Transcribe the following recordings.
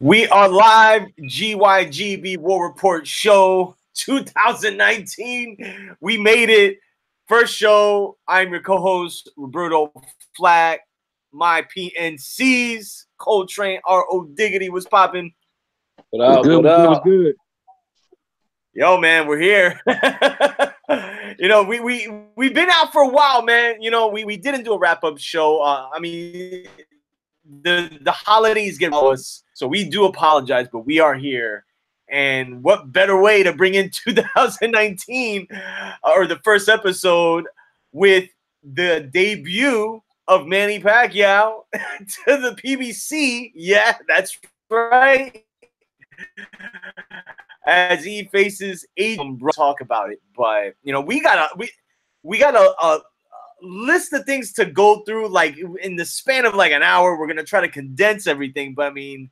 We are live, GYGB War Report Show 2019. We made it. First show. I'm your co-host, Roberto Flack. My PNCs, Coltrane, R.O. Diggity was popping. What up? What up? What's good? Yo, man, we're here. We've been out for a while, man. We didn't do a wrap-up show. The holidays get us, so we do apologize, but we are here. And what better way to bring in 2019 or the first episode with the debut of Manny Pacquiao to the PBC? Yeah, that's right. As he faces Asian, talk about it. But we got a list of things to go through, like in the span of like an hour. We're gonna try to condense everything, but I mean,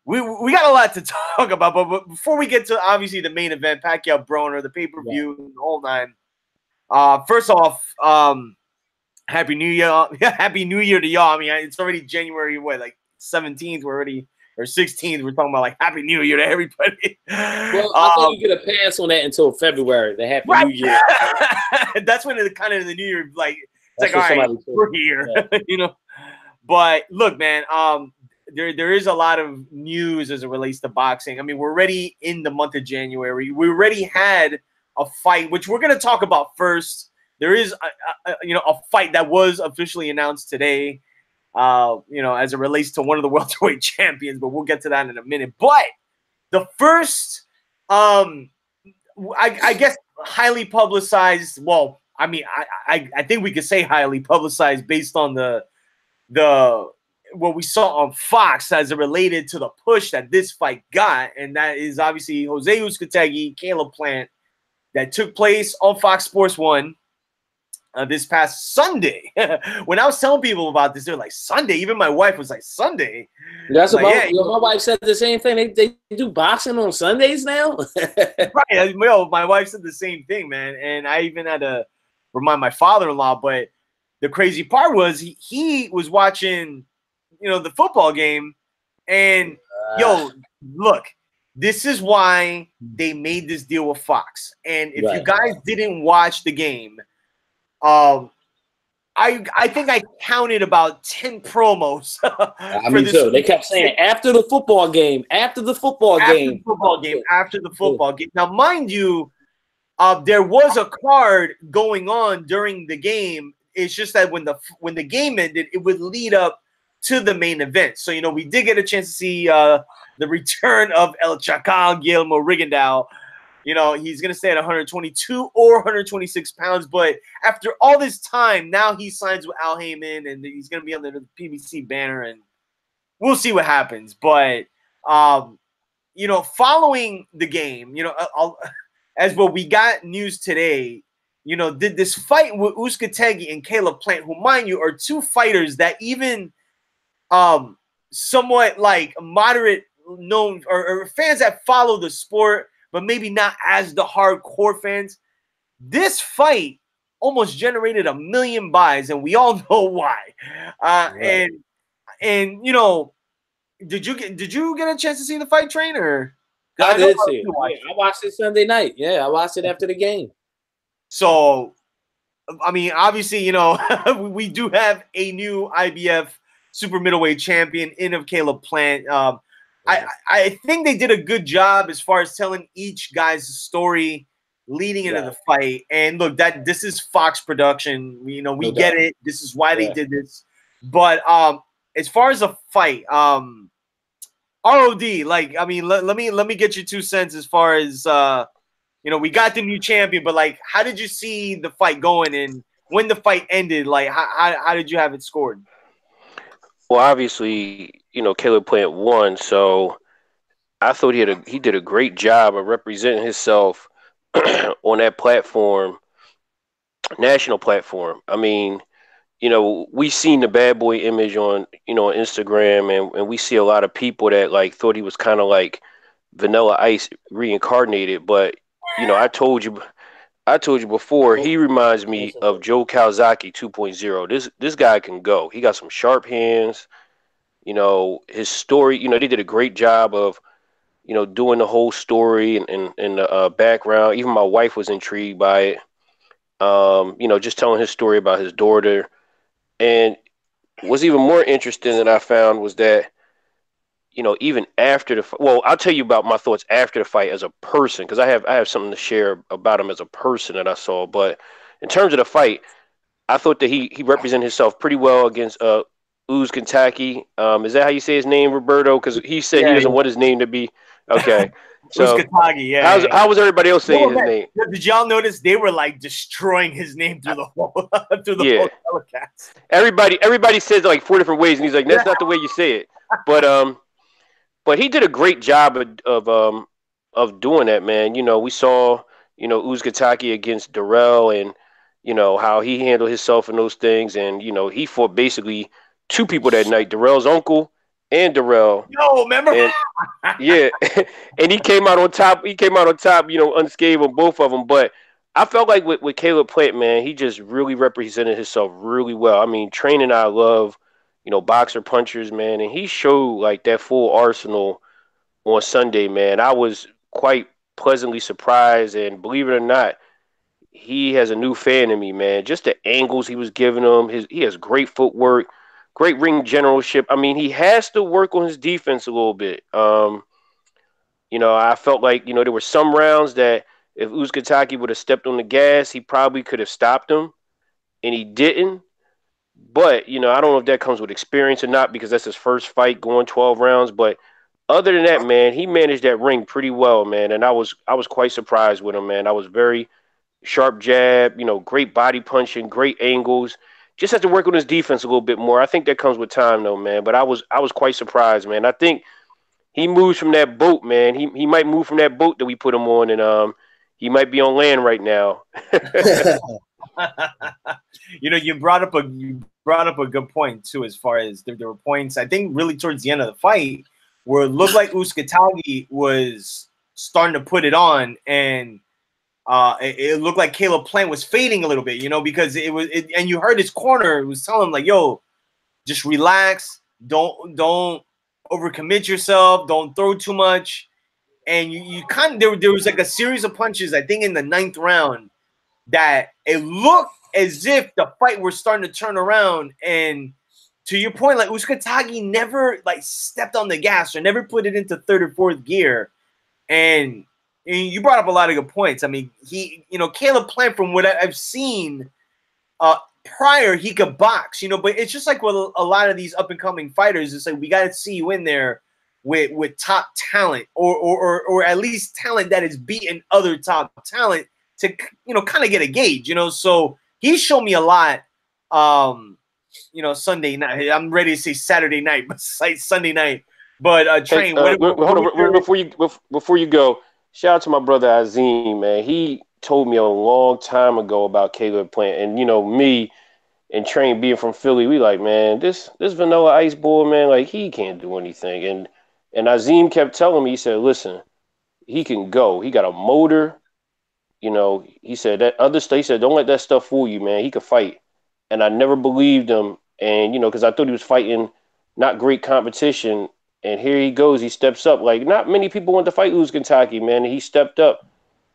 we got a lot to talk about. But before we get to obviously the main event, Pacquiao Broner, the pay-per-view, the whole nine. First off, Happy New Year! Happy New Year to y'all. I mean, it's already January 17th. We're already. Or 16th, we're talking about like Happy New Year to everybody. Well, I think you get a pass on that until February. The Happy New Year. That's when the kind of the New Year, like it's like, all right, we're here, yeah. But look, man, there is a lot of news as it relates to boxing. I mean, we're already in the month of January. We already had a fight, which we're gonna talk about first. There is a fight that was officially announced today. As it relates to one of the welterweight champions, but we'll get to that in a minute. But the first, I guess, highly publicized. Well, I mean, I think we could say highly publicized based on the what we saw on Fox as it related to the push that this fight got, and that is obviously Jose Uzcategui, Caleb Plant, that took place on Fox Sports 1. This past Sunday. When I was telling people about this, they're like, Sunday? Even my wife was like, Sunday? That's about, like, yeah, my wife said the same thing. They do boxing on Sundays now? Right. My wife said the same thing, man. And I even had to remind my father-in-law. But the crazy part was he was watching, the football game. And, look, this is why they made this deal with Fox. And if you guys didn't watch the game, I think I counted about 10 promos. I mean, so they kept saying after the football game, after the football game. Now, mind you, there was a card going on during the game. It's just that when the game ended, it would lead up to the main event. So we did get a chance to see the return of El Chacal Guillermo Rigondeaux. He's going to stay at 122 or 126 pounds. But after all this time, now he signs with Al Heyman, and he's going to be under the PBC banner, and we'll see what happens. But, following the game, as well, we got news today, did this fight with Uzcategui and Caleb Plant, who, mind you, are two fighters that even somewhat like moderate known or fans that follow the sport, but maybe not as the hardcore fans. This fight almost generated 1 million buys, and we all know why. Right. And did you get a chance to see the fight, Train? Or I did see it. I watched it Sunday night. Yeah, I watched it after the game. So, I mean, obviously, we do have a new IBF super middleweight champion in of Caleb Plant. I think they did a good job as far as telling each guy's story leading into the fight. And look, this is Fox production. We get it. This is why they did this. But as far as a fight, ROD, like, I mean, let me get your 2 cents as far as we got the new champion, but like, how did you see the fight going, and when the fight ended, like, how did you have it scored? Well, obviously, Caleb Plant won, so I thought he did a great job of representing himself on that platform, national platform. I mean, we seen the bad boy image on, Instagram, and we see a lot of people that like thought he was kind of like Vanilla Ice reincarnated. But, I told you before, he reminds me of Joe Calzaghe 2.0. This guy can go. He got some sharp hands. You know, his story. You know, they did a great job of, you know, doing the whole story and the background. Even my wife was intrigued by it. You know, just telling his story about his daughter. And what's even more interesting that I found was that, you know, even after the well, I'll tell you about my thoughts after the fight as a person, because I have something to share about him as a person that I saw. But in terms of the fight, I thought that he represented himself pretty well against Uz Kentucky. Is that how you say his name, Roberto? Because he said he doesn't want his name to be okay. So Uzcategui, how was everybody else saying his name? Did y'all notice they were like destroying his name through the whole whole telecast? Everybody says like 4 different ways, and he's like, that's not the way you say it. But he did a great job of doing that, man. You know, we saw, you know, Uzcategui against Darrell, and you know how he handled himself in those things, and you know he fought basically 2 people that night, Darrell's uncle and Darrell. No, remember? And, yeah, and he came out on top. He came out on top, you know, unscathed on both of them. But I felt like with Caleb Plant, man, he just really represented himself really well. I mean, training, I love, you know, boxer punchers, man, and he showed like that full arsenal on Sunday, man. I was quite pleasantly surprised, and believe it or not, he has a new fan in me, man. Just the angles he was giving him, he has great footwork, great ring generalship. I mean, he has to work on his defense a little bit. You know, I felt like, you know, there were some rounds that if Uzcategui would have stepped on the gas, he probably could have stopped him, and he didn't. But, you know, I don't know if that comes with experience or not, because that's his first fight going 12 rounds. But other than that, man, he managed that ring pretty well, man. And I was quite surprised with him, man. I was very sharp jab, you know, great body punching, great angles. Just has to work on his defense a little bit more. I think that comes with time, though, man. But I was quite surprised, man. I think he moves from that boat, man. He might move from that boat that we put him on, and he might be on land right now. You know, you brought up a good point too, as far as there were points, I think, really towards the end of the fight where it looked like Uzcategui was starting to put it on, and it looked like Caleb Plant was fading a little bit, you know, because and you heard his corner was telling him like, yo, just relax, don't overcommit yourself, don't throw too much. And you kind of there was like a series of punches, I think in the 9th round, that it looked as if the fight was starting to turn around. And to your point, like Uzcategui never like stepped on the gas or never put it into 3rd or 4th gear. And you brought up a lot of good points. I mean, Caleb Plant, from what I've seen prior, he could box, you know, but it's just like with a lot of these up and coming fighters, it's like we got to see you in there with top talent, or at least talent that is beating other top talent to, you know, kind of get a gauge, you know. So he showed me a lot, you know, Sunday night. I'm ready to say Saturday night, but it's like Sunday night. But Train, before you go, shout out to my brother Azim, man. He told me a long time ago about Caleb Plant, and you know, me and Train being from Philly, we like, man, this Vanilla Ice boy, man, like he can't do anything. And Azim kept telling me, he said, listen, he can go. He got a motor. You know, he said that other stuff. He said, don't let that stuff fool you, man. He could fight. And I never believed him. And, you know, because I thought he was fighting not great competition. And here he goes. He steps up. Like, not many people want to fight Uzcategui, man. And he stepped up.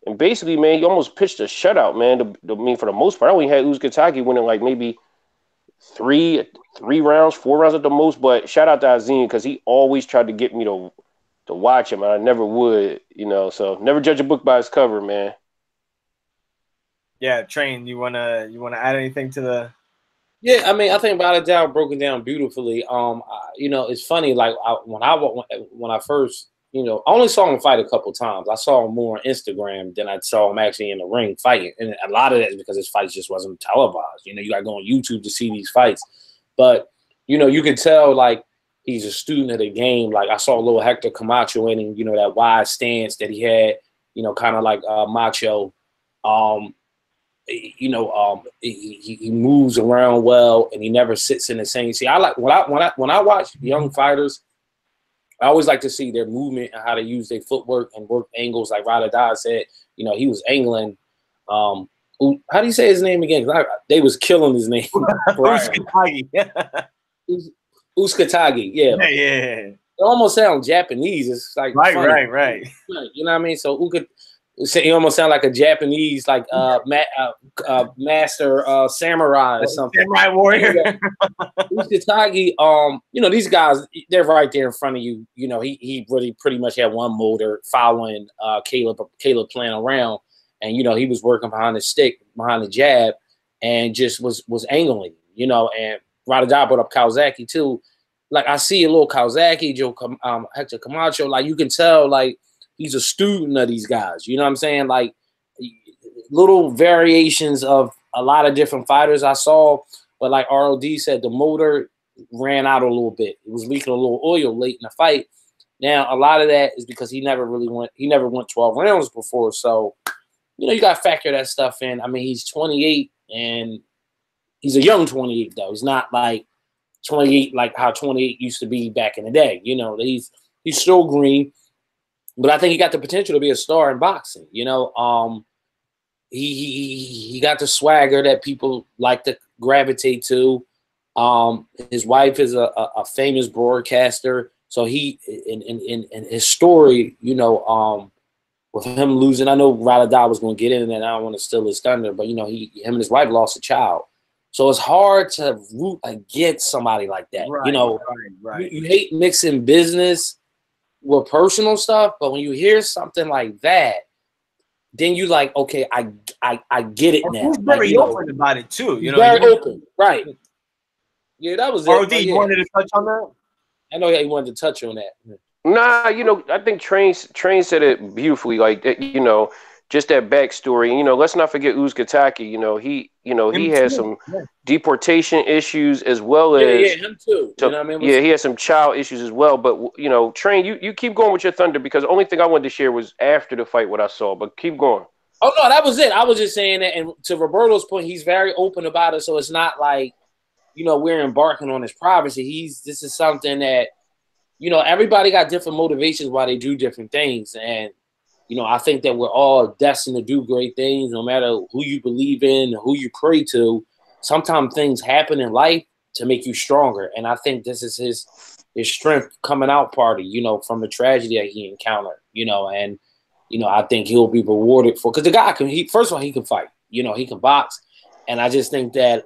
And basically, man, he almost pitched a shutout, man. I mean, for the most part, I only had Uzcategui winning like maybe three rounds, 4 rounds at the most. But shout out to Azim, because he always tried to get me to watch him. And I never would, you know. So never judge a book by its cover, man. Yeah, Train, you wanna add anything to the? Yeah, I mean, I think About a Doubt broken down beautifully. You know, it's funny. Like when I first, you know, I only saw him fight a couple times. I saw him more on Instagram than I saw him actually in the ring fighting, and a lot of that is because his fights just wasn't televised. You know, you got to go on YouTube to see these fights, but you know, you can tell like he's a student of the game. Like I saw a little Hector Camacho in him. You know, that wide stance that he had. You know, kind of like Macho. You know, he moves around well, and he never sits in the same. See, I like when I watch young fighters, I always like to see their movement and how they use their footwork and work angles. Like Rada said, you know, he was angling. How do you say his name again? They was killing his name. Uskatagi, yeah. Yeah. It almost sounds Japanese. It's like right, funny. right. You know what I mean? So it almost sound like a Japanese, like master samurai or something. Samurai warrior. Uskatagi, you know, these guys, they're right there in front of you. You know, he really pretty much had one motor following Caleb playing around, and you know, he was working behind the stick, behind the jab, and just was angling. You know, and Radajab brought up Kawasaki too. Like I see a little Kawasaki, Hector Camacho. Like you can tell, like he's a student of these guys. You know what I'm saying? Like little variations of a lot of different fighters I saw, but like ROD said, the motor ran out a little bit. It was leaking a little oil late in the fight. Now a lot of that is because he never went 12 rounds before. So you know you got to factor that stuff in. I mean, he's 28 and he's a young 28 though. He's not like 28 like how 28 used to be back in the day. You know, he's still green, but I think he got the potential to be a star in boxing. You know, he got the swagger that people like to gravitate to. His wife is a famous broadcaster, so he in his story, you know, with him losing, I know Radada was going to get in, and I don't want to steal his thunder, but you know, him and his wife lost a child. So it's hard to root against somebody like that. Right, you know, right. You hate mixing business with personal stuff, but when you hear something like that, then you like, okay, I get it now. He's very open about it too. You know, very open, right? Yeah, that was ROD, it. you wanted to touch on that? I know he wanted to touch on that. Nah, you know, I think Train said it beautifully. Like, you know, just that backstory. You know, let's not forget Uzkataki. You know, he had some deportation issues as well as him too. So, you know what I mean? He had some child issues as well. But you know, Train, you keep going with your thunder because the only thing I wanted to share was after the fight what I saw. But keep going. Oh no, that was it. I was just saying that, and to Roberto's point, he's very open about it. So it's not like, you know, we're embarking on his privacy. This is something that, you know, everybody got different motivations why they do different things. And, you know, I think that we're all destined to do great things, no matter who you believe in, who you pray to. Sometimes things happen in life to make you stronger. And I think this is his strength coming out party, you know, from the tragedy that he encountered, you know, and, you know, I think he'll be rewarded for, because the guy first of all, he can fight, you know, he can box. And I just think that,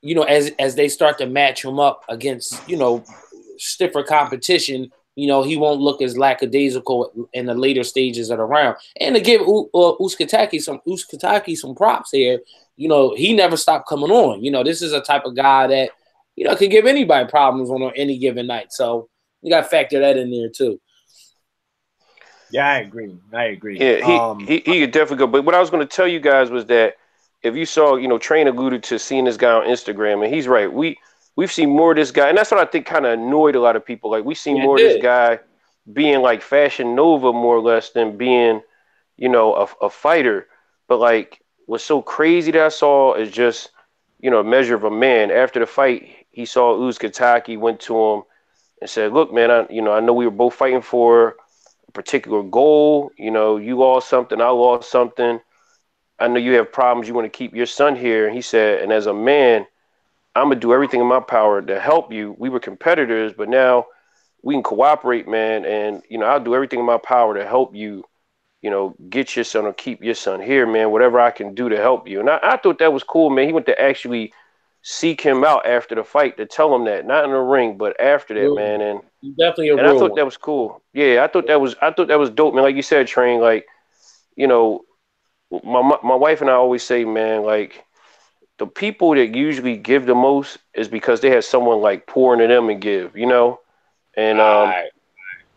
you know, as they start to match him up against, you know, stiffer competition, you know, he won't look as lackadaisical in the later stages of the round. And to give Uzkataki some props here, you know, he never stopped coming on. You know, this is a type of guy that, you know, can give anybody problems on any given night. So you got to factor that in there too. Yeah, I agree. Yeah, he could definitely go. But what I was going to tell you guys was that if you saw, you know, Train alluded to seeing this guy on Instagram, and he's right. We've seen more of this guy, and that's what I think kind of annoyed a lot of people. Like, we've seen more of this guy being like Fashion Nova more or less than being, you know, a fighter. But like, what's so crazy that I saw is just, you know, a measure of a man. After the fight, he saw Uzkataki, went to him and said, "Look, man, I know we were both fighting for a particular goal. You know, you lost something, I lost something. I know you have problems. You want to keep your son here." And he said, "And as a man, I'm going to do everything in my power to help you. We were competitors, but now we can cooperate, man. And, you know, I'll do everything in my power to help you, you know, get your son or keep your son here, man, whatever I can do to help you." And I thought that was cool, man. He went to actually seek him out after the fight to tell him that, not in the ring, but after that, man. And definitely I thought that was cool. Yeah, I thought that was dope, man. Like you said, Train, like, you know, my wife and I always say, man, like, the people that usually give the most is because they have someone like pouring to them and give, you know? And,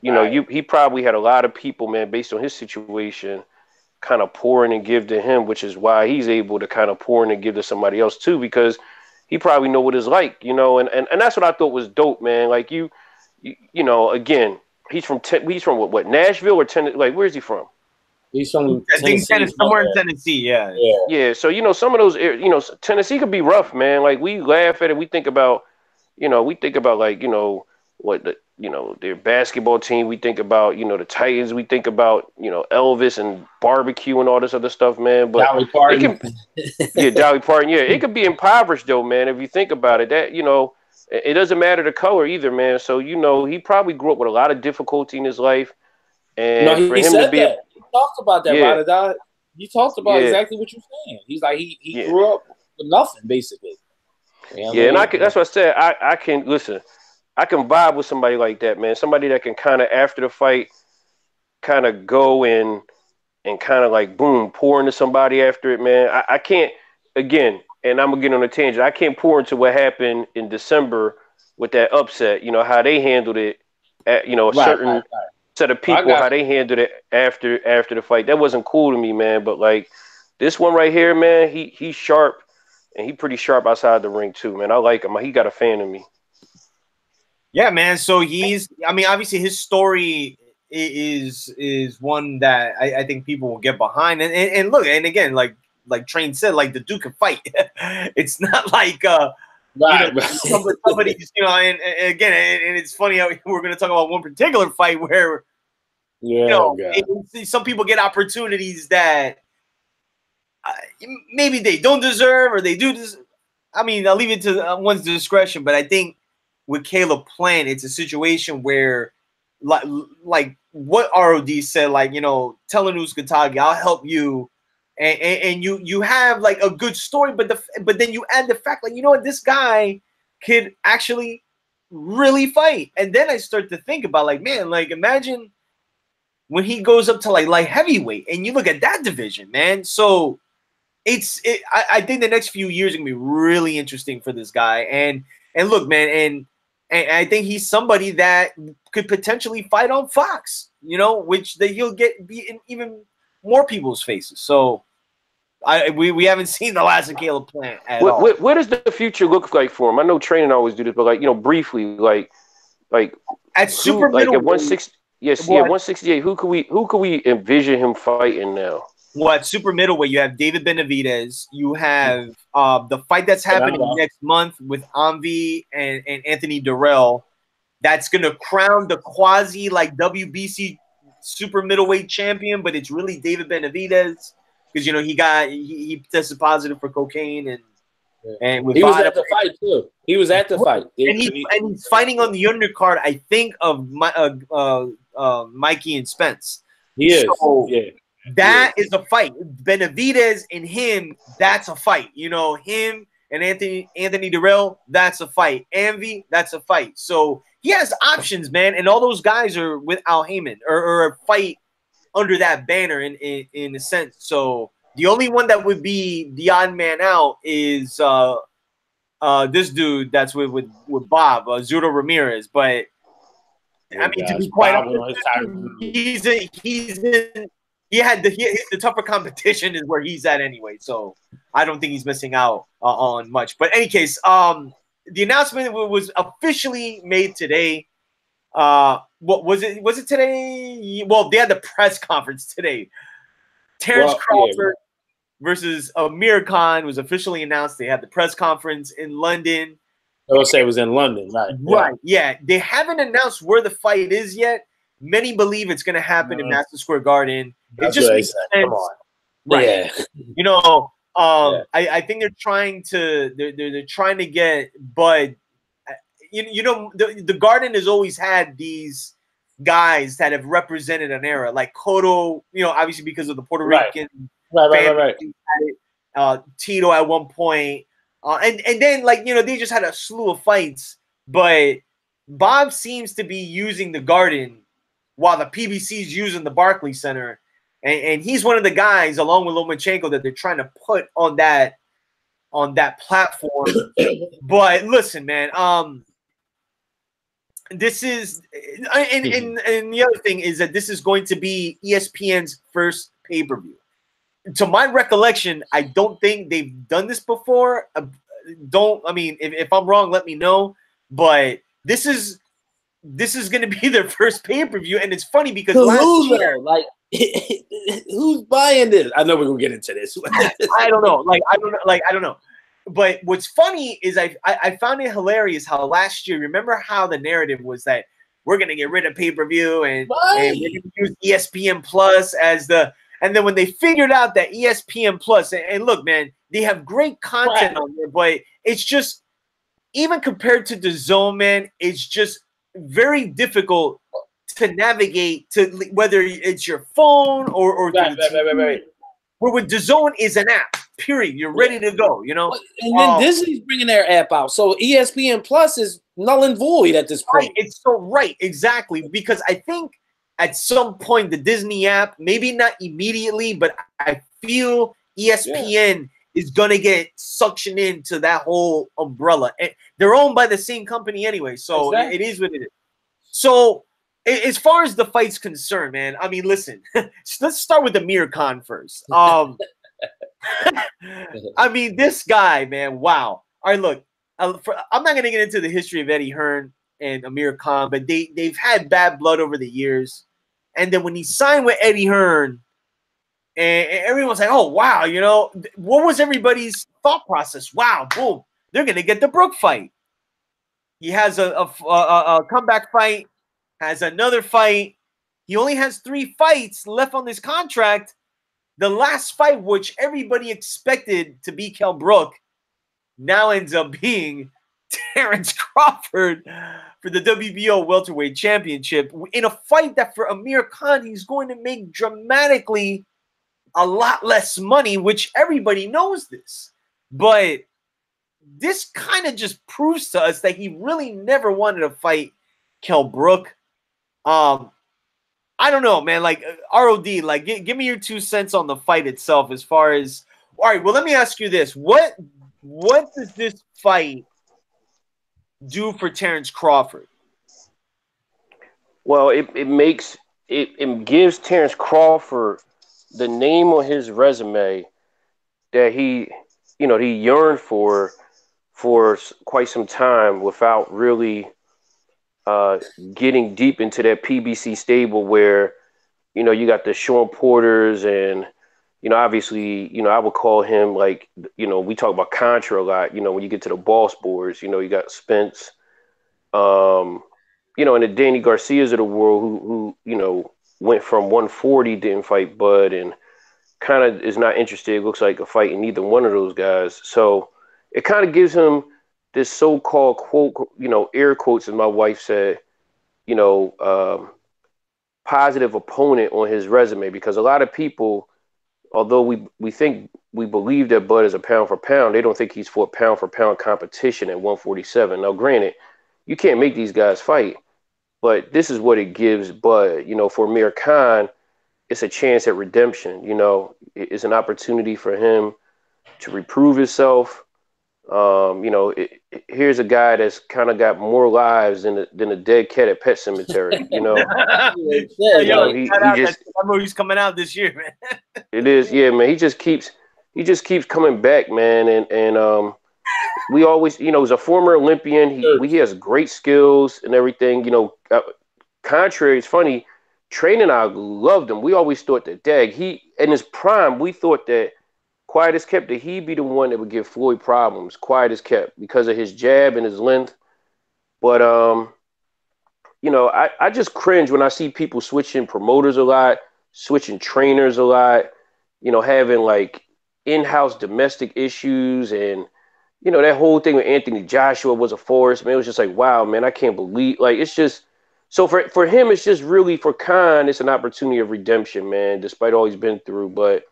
you know, he probably had a lot of people, man, based on his situation, kind of pouring and give to him, which is why he's able to kind of pour in and give to somebody else too, because he probably know what it's like, you know? And that's what I thought was dope, man. Like you know, again, he's from what, Nashville or Tennessee? Like, where's he from? He's from Tennessee, somewhere in Tennessee, yeah. So, you know, some of those, you know, Tennessee could be rough, man. Like, we laugh at it. We think about like, you know, you know, their basketball team. We think about, you know, the Titans. We think about, you know, Elvis and barbecue and all this other stuff, man. But Dolly Parton. Dolly Parton. Yeah, it could be impoverished though, man. If you think about it, that, you know, It doesn't matter the color either, man. So you know, he probably grew up with a lot of difficulty in his life, and No, for he him to said be, that. He talked about that, yeah, Ride or Die. He talked about yeah, exactly what you're saying. He's like he yeah, grew up with nothing basically. You know what yeah. I And mean? that's what I said. I can listen. I can vibe with somebody like that, man. Somebody that can kind of after the fight, kind of go in and kind of like boom, pour into somebody after it, man. I can't again, and I'm gonna get on a tangent. I can't pour into what happened in December with that upset. You know how they handled it. You know, a certain set of people how they handled it after the fight. That wasn't cool to me, man. But like this one right here, man, he's sharp and he pretty sharp outside the ring too, man. I like him. He got a fan of me. Yeah, man. So I mean, obviously his story is one that I think people will get behind. And look, and again, like Train said, like the dude can fight. It's not like somebody's, you know, and again, and it's funny how we're going to talk about one particular fight where, you know, some people get opportunities that maybe they don't deserve or they do. I mean, I'll leave it to one's discretion, but I think with Caleb Plant, it's a situation where, like what ROD said, like, you know, Telenus Gatagi, I'll help you, and you have like a good story, but then you add the fact, like, you know what, this guy could actually really fight, and then I start to think about, like, man, like imagine when he goes up to like light heavyweight, and you look at that division, man. So I think the next few years are gonna be really interesting for this guy, and look, man, and I think he's somebody that could potentially fight on Fox, you know, which he'll be in even more people's faces. So we haven't seen the last of Caleb Plant at all. What does the future look like for him? I know training always do this, but like, you know, briefly, like at super middleweight, at 160, yes, yeah, 168. Who could we envision him fighting now? Well, at super middleweight, you have David Benavidez. You have the fight that's happening next month with Amvi and Anthony Durrell. That's going to crown the quasi like WBC super middleweight champion, but it's really David Benavidez because, you know, he tested positive for cocaine and with he was at the fight too. He was at the fight, and he's fighting on the undercard, I think, of Mikey and Spence. He is. So, yeah. That is a fight. Benavidez and him, that's a fight. You know, him and Anthony Durrell, that's a fight. Amvi, that's a fight. So he has options, man. And all those guys are with Al Heyman or a fight under that banner in a sense. So the only one that would be the odd man out is this dude that's with Bob, Zurdo Ramirez. But I mean, to be quite honest, he had the tougher competition is where he's at anyway, so I don't think he's missing out on much. But in any case, the announcement was officially made today. What was it? Was it today? Well, they had the press conference today. Terrence Crawford versus Amir Khan was officially announced. They had the press conference in London. I will say it was in London, right? Right. Yeah. They haven't announced where the fight is yet. Many believe it's going to happen in Madison Square Garden. That's it just makes sense. Come on. Right. Yeah. You know, I think they're trying to get Bud. You know, the Garden has always had these guys that have represented an era, like Cotto. You know, obviously because of the Puerto Rican. Right. Tito at one point, and then, like, you know, they just had a slew of fights. But Bob seems to be using the Garden while the PBC's using the Barclays Center. And he's one of the guys, along with Lomachenko, that they're trying to put on that platform. But listen, man, this is and the other thing is that this is going to be ESPN's first pay-per-view. To my recollection, I don't think they've done this before. If I'm wrong, let me know. But this is going to be their first pay-per-view, and it's funny because last year, like, who's buying this? I know we're gonna get into this. I don't know. I don't know. But what's funny is I found it hilarious how last year, remember how the narrative was that we're gonna get rid of pay-per-view and we're gonna use ESPN Plus as the. And then when they figured out that ESPN Plus, and look, man, they have great content on there, but it's just even compared to DAZN, man, it's just very difficult to navigate to whether it's your phone or right. Where with DAZN is an app. Period. You're ready to go. You know. And then Disney's bringing their app out, so ESPN Plus is null and void at this point. Right. It's so right, exactly, because I think at some point the Disney app, maybe not immediately, but I feel ESPN is gonna get suctioned into that whole umbrella. And they're owned by the same company anyway, so it is what it is. So as far as the fight's concerned, man, I mean, listen, let's start with Amir Khan first. I mean, this guy, man, wow. All right, look, I'm not going to get into the history of Eddie Hearn and Amir Khan, but they've had bad blood over the years. And then when he signed with Eddie Hearn, and everyone's like, oh, wow, you know, what was everybody's thought process? Wow, boom, they're going to get the Brook fight. He has a comeback fight. Has another fight. He only has 3 fights left on this contract. The last fight, which everybody expected to be Kell Brook, now ends up being Terrence Crawford for the WBO welterweight championship in a fight that for Amir Khan, he's going to make dramatically a lot less money, which everybody knows this. But this kind of just proves to us that he really never wanted to fight Kell Brook. I don't know, man. Like ROD, like give me your 2 cents on the fight itself. As far as, all right, well, let me ask you this: what does this fight do for Terrence Crawford? Well, it gives Terrence Crawford the name on his resume that he yearned for quite some time without really getting deep into that PBC stable where, you know, you got the Sean Porters and, you know, obviously, you know, I would call him like, you know, we talk about Contra a lot, you know, when you get to the boss boards, you know, you got Spence, you know, and the Danny Garcias of the world who, you know, went from 140, didn't fight Bud, and kind of is not interested, it looks like, a fight in either one of those guys. So it kind of gives him this so-called quote, you know, air quotes, as my wife said, you know, positive opponent on his resume, because a lot of people, although we believe that Bud is a pound for pound, they don't think he's for pound competition at 147. Now, granted, you can't make these guys fight, but this is what it gives Bud. You know, for Amir Khan, it's a chance at redemption. You know, it's an opportunity for him to reprove himself. You know, here's a guy that's kind of got more lives than a dead cat at Pet Cemetery. You know, that movie's coming out this year, man. It is, yeah, man. He just keeps coming back, man, and we always, you know, he's a former Olympian. He has great skills and everything. You know, contrary, it's funny. Training, I loved him. We always thought that he in his prime, we thought that quiet as kept, that he'd be the one that would give Floyd problems. Quiet as kept because of his jab and his length. But you know, I just cringe when I see people switching promoters a lot, switching trainers a lot, you know, having like in-house domestic issues, and you know, that whole thing with Anthony Joshua was a force, man. It was just like, wow, man, I can't believe, like, it's just, so for him, it's just really, for Khan, it's an opportunity of redemption, man, despite all he's been through. But,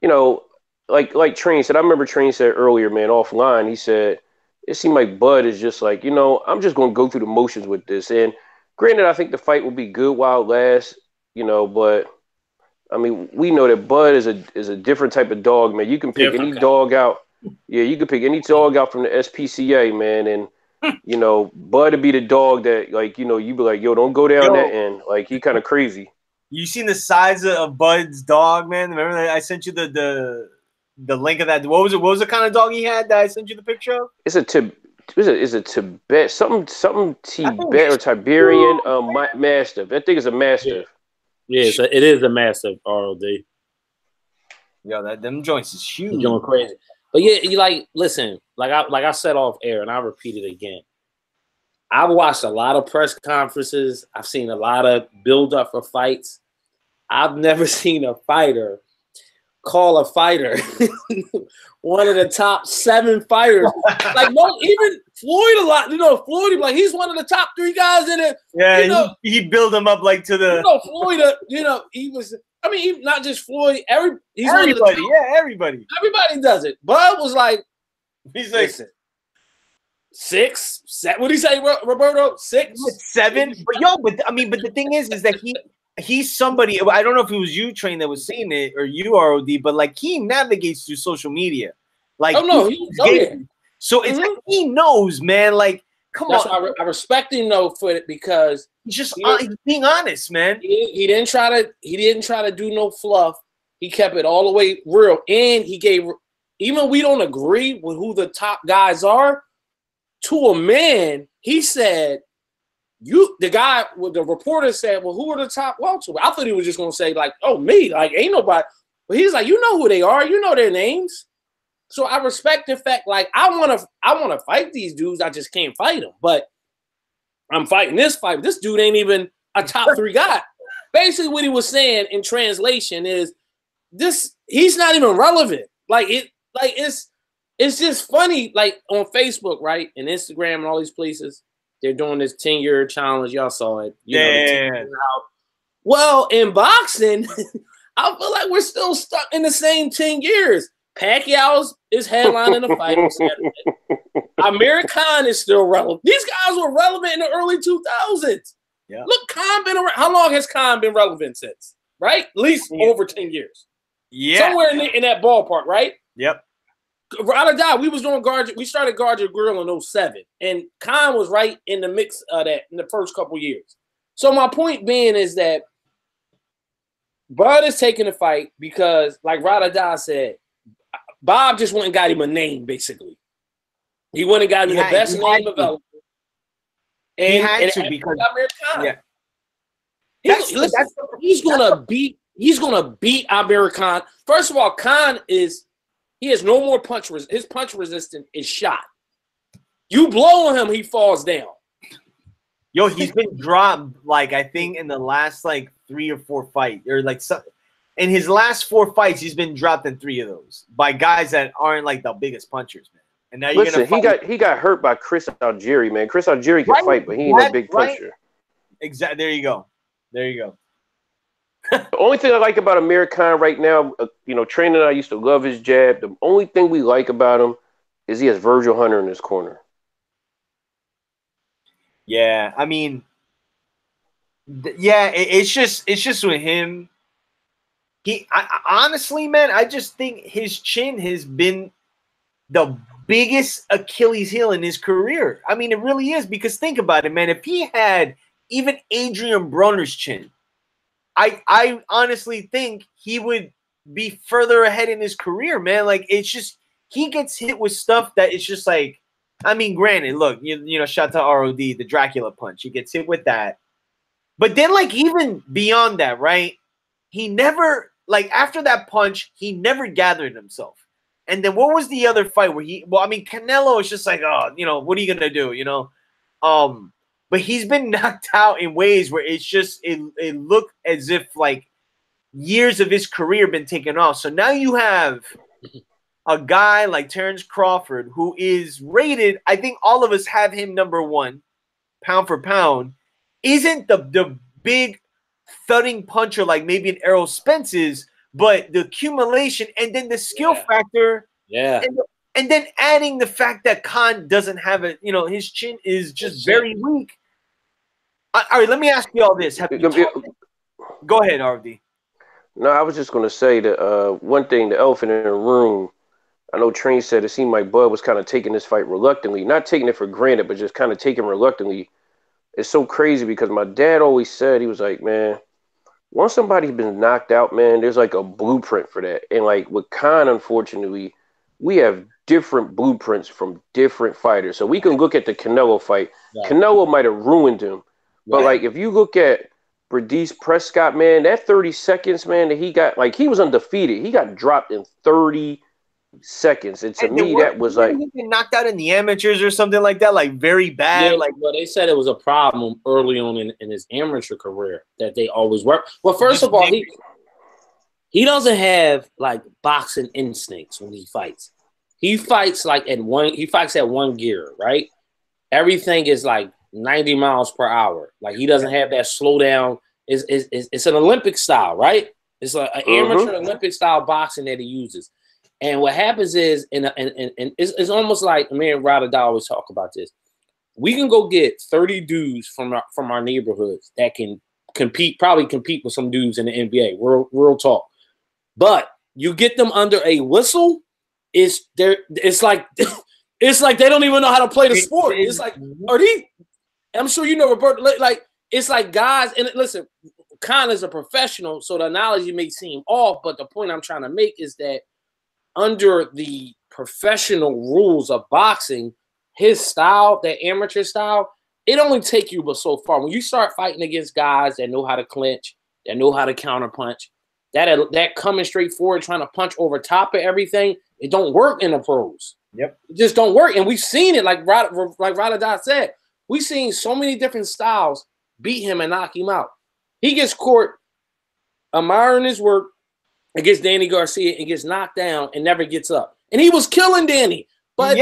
you know, like Train said, I remember Train said earlier, man, offline, he said, it seemed like Bud is just like, you know, I'm just going to go through the motions with this. And granted, I think the fight will be good while it lasts, you know, but I mean, we know that Bud is a different type of dog, man. You can pick any dog out. Yeah, you can pick any dog out from the SPCA, man. And, you know, Bud would be the dog that, like, you know, you be like, yo, don't go down that end. Like, he kind of crazy. You seen the size of Bud's dog, man? Remember that I sent you the link of that? What was it? What was the kind of dog he had that I sent you the picture of? It's a Tibet, something Tibet or Tiberian Mastiff. I think it's a Mastiff. Yeah, so it is a massive ROD. Yo, them joints is huge. You're going crazy. But yeah, you like, listen, like I said off air, and I'll repeat it again. I've watched a lot of press conferences. I've seen a lot of build up for fights. I've never seen a fighter call a fighter one of the top 7 fighters. Like even Floyd a lot. You know, Floyd like he's one of the top 3 guys in it. Yeah, you know, he built him up like to the. You know, Floyd. You know, he was. I mean, not just Floyd. Everybody. Everybody. Everybody does it. Bud was like, he's like. Listen, 6, 7. What did he say, Roberto? 6, 7. But the thing is that he's somebody. I don't know if it was you, Train, that was saying it, or you, ROD, but like he navigates through social media. Like, so it's like he knows, man. Like, come on. Why I respect him though for it because he's just he's being honest, man. He didn't try to do no fluff. He kept it all the way real, and he gave. Even we don't agree with who the top guys are. To a man, he said, the reporter said, well, who are the top welterweights? I thought he was just going to say, like, oh, me, like, ain't nobody. But he's like, you know who they are. You know their names. So I respect the fact, like, I want to fight these dudes. I just can't fight them. But I'm fighting this fight. This dude ain't even a top 3 guy. Basically, what he was saying in translation is he's not even relevant. It's just funny, like on Facebook, right? And Instagram and all these places, they're doing this 10-year challenge. Y'all saw it. Yeah. Well, in boxing, I feel like we're still stuck in the same 10 years. Pacquiao is headlining the fight on Saturday. Amir Khan is still relevant. These guys were relevant in the early 2000s. Yeah. Look, Khan been around. How long has Khan been relevant since? Right? At least over 10 years. Yeah. Somewhere in that ballpark, right? Yep. Without a doubt, we started Guard Your Grill in 07, and Khan was right in the mix of that in the first couple years. So my point being is that Bud is taking the fight because, like Radada said, Bob just went and got him a name, basically. He went and got him the best name available. And he had to because he's gonna beat Amir Khan. First of all, Khan he has no more punch. His punch resistance is shot. You blow on him, he falls down. Yo, he's been dropped like I think in the last like 3 or 4 fights, or like in his last 4 fights, he's been dropped in 3 of those by guys that aren't like the biggest punchers, man. And now he got hurt by Chris Algieri, man. Chris Algieri can fight, but he ain't a big puncher. Exactly. There you go. The only thing I like about Amir Khan right now, Training, I used to love his jab. The only thing we like about him is he has Virgil Hunter in his corner. Yeah, I mean, it's just with him. Honestly, man, I just think his chin has been the biggest Achilles heel in his career. I mean, it really is, because think about it, man. If he had even Adrian Broner's chin, I honestly think he would be further ahead in his career, man. Like, it's just he gets hit with stuff that it's just like, I mean, granted, look, you know, shout to ROD, the Dracula punch. He gets hit with that. But then, like, even beyond that, right? He never, like, after that punch, he never gathered himself. And then what was the other fight where Canelo is just like, oh, you know, what are you going to do, you know? But he's been knocked out in ways where it's just, it looked as if, like, years of his career been taken off. So now you have a guy like Terrence Crawford, who is rated, I think all of us have him #1, pound for pound, isn't the big thudding puncher like maybe an Errol Spence is, but the accumulation and then the skill factor. Yeah. And then adding the fact that Khan doesn't have it, you know, his chin is just very weak. All right, let me ask you all this. Go ahead, RD. No, I was just going to say that one thing, the elephant in the room, I know Train said it seemed like Bud was kind of taking this fight reluctantly, not taking it for granted, but just kind of taking it reluctantly. It's so crazy because my dad always said, he was like, man, once somebody's been knocked out, man, there's like a blueprint for that. And like with Khan, unfortunately, we have different blueprints from different fighters. So we can look at the Canelo fight. Yeah. Canelo might have ruined him. But like if you look at Bradis Prescott, man, that 30 seconds, man, that he got, like he was undefeated. He got dropped in 30 seconds. And to me, that was like he been knocked out in the amateurs or something like that, like very bad. Yeah, like, well, they said it was a problem early on in his amateur career that they always work. Well, first of all, he doesn't have like boxing instincts when he fights. He fights like at one gear, right? Everything is like 90 miles per hour. Like he doesn't have that slow down. It's an Olympic style, right? It's like an amateur Olympic style boxing that he uses. And what happens is, and it's almost like me and Ryder always talk about this. We can go get 30 dudes from our neighborhoods that can probably compete with some dudes in the NBA. Real talk. But you get them under a whistle, it's like it's like they don't even know how to play the sport. It's like, I'm sure you know, Roberto, like it's like guys, and listen, Khan is a professional, so the analogy may seem off, but the point I'm trying to make is that under the professional rules of boxing, his style, that amateur style, it only take you but so far. When you start fighting against guys that know how to clinch, that know how to counterpunch, that coming straight forward, trying to punch over top of everything, it don't work in the pros. Yep. It just don't work. And we've seen it, like Rada said, we've seen so many different styles beat him and knock him out. He gets caught admiring his work against Danny Garcia and gets knocked down and never gets up. And he was killing Danny. But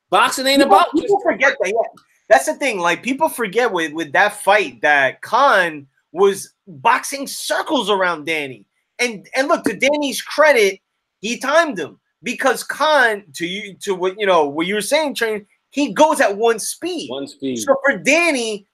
boxing ain't about people forget that. Yeah. That's the thing. Like people forget with that fight that Khan was boxing circles around Danny. And look, to Danny's credit, he timed him because Khan, to what what you were saying, Train, he goes at one speed. So for Danny,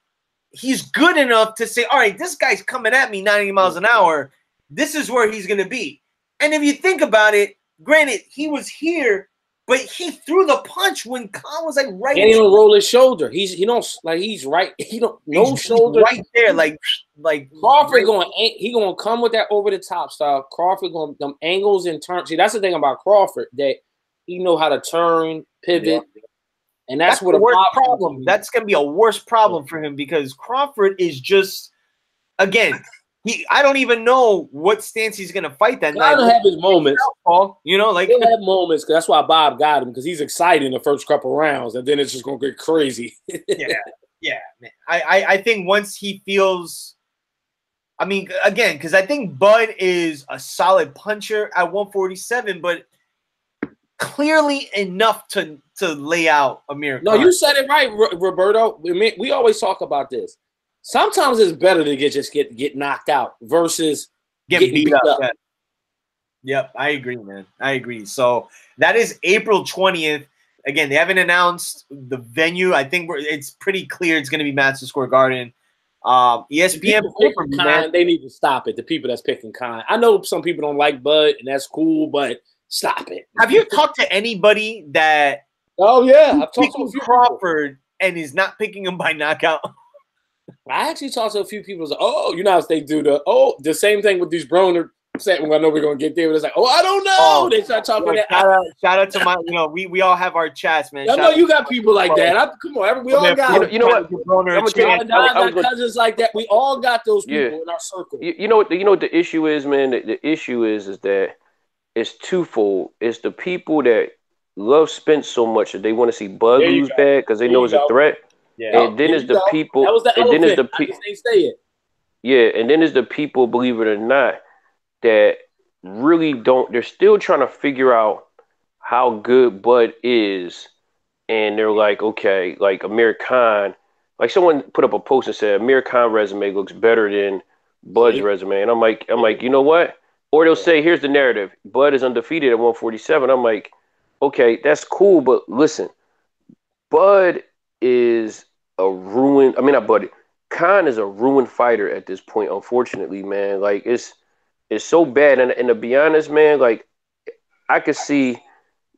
he's good enough to say, all right, this guy's coming at me 90 miles an hour. This is where he's gonna be. And if you think about it, granted, he was here, but he threw the punch when Khan was like right. He don't roll his shoulder. He's right. He don't no shoulder right there. Like Crawford gonna come with that over the top style. Crawford going them angles and turns. See, that's the thing about Crawford, that he know how to turn, pivot, and that's what the worst problem. That's gonna be a worse problem for him because Crawford is just I don't even know what stance he's gonna fight that night. He'll have his moments, like he'll have moments. Because that's why Bob got him, because he's excited in the first couple rounds, and then it's just gonna get crazy. yeah, man. I think once he feels, I mean, again, because I think Bud is a solid puncher at 147, but clearly enough to lay out Amir Khan. No, you said it right, Roberto. We always talk about this. Sometimes it's better to get knocked out versus getting beat up. Yeah. Yep, I agree, man. I agree. So that is April 20th. Again, they haven't announced the venue. I think it's pretty clear it's going to be Madison Square Garden. ESPN, they need to stop it. The people that's picking Khan. I know some people don't like Bud, and that's cool, but stop it. Have you talked to anybody that? Oh yeah, I've talked to a few Crawford and is not picking him by knockout. I actually talked to a few people. Like, you know how they do the same thing with these Broner. I know we're gonna get there, but it's like, I don't know. They start talking that. Shout out to my, we all have our chats, man. I know you got people like that. Come on, we all got. You know what? Got cousins like that. We all got those people in our circle. You know what the issue is, man. The issue is that it's twofold. It's the people that love Spence so much that they want to see Bud lose bad because they know it's a threat. Yeah. And then it's the people. That was the elephant. And then it's the people. Say it. Yeah, and then there's the people, believe it or not, that really don't. They're still trying to figure out how good Bud is, and they're like, okay, like Amir Khan. Like someone put up a post and said Amir Khan resume looks better than Bud's resume, and I'm like, you know what? Or they'll say, here's the narrative: Bud is undefeated at 147. I'm like, okay, that's cool, but listen, Bud is a ruined. I mean, not Buddy. Khan is a ruined fighter at this point. Unfortunately, man, like it's so bad. And to be honest, man, like I could see,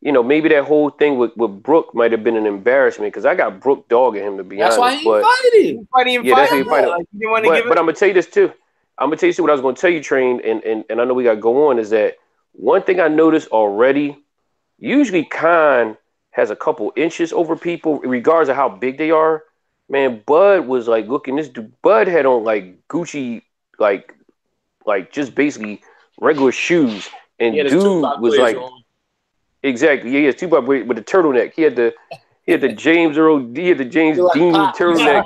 maybe that whole thing with Brook might have been an embarrassment because I got Brook dogging him. To be honest, that's why he's fighting. That's why he fighting. But I'm gonna tell you this too. I'm gonna tell you what I was gonna tell you, Train, and I know we got to go on. Is that one thing I noticed already? Usually, Khan has a couple inches over people, regardless of how big they are. Man, Bud was like looking. This dude, Bud had on like Gucci, like just basically regular shoes, and dude was like, exactly, yeah, he has Tupac with the turtleneck. He had the James Dean turtleneck.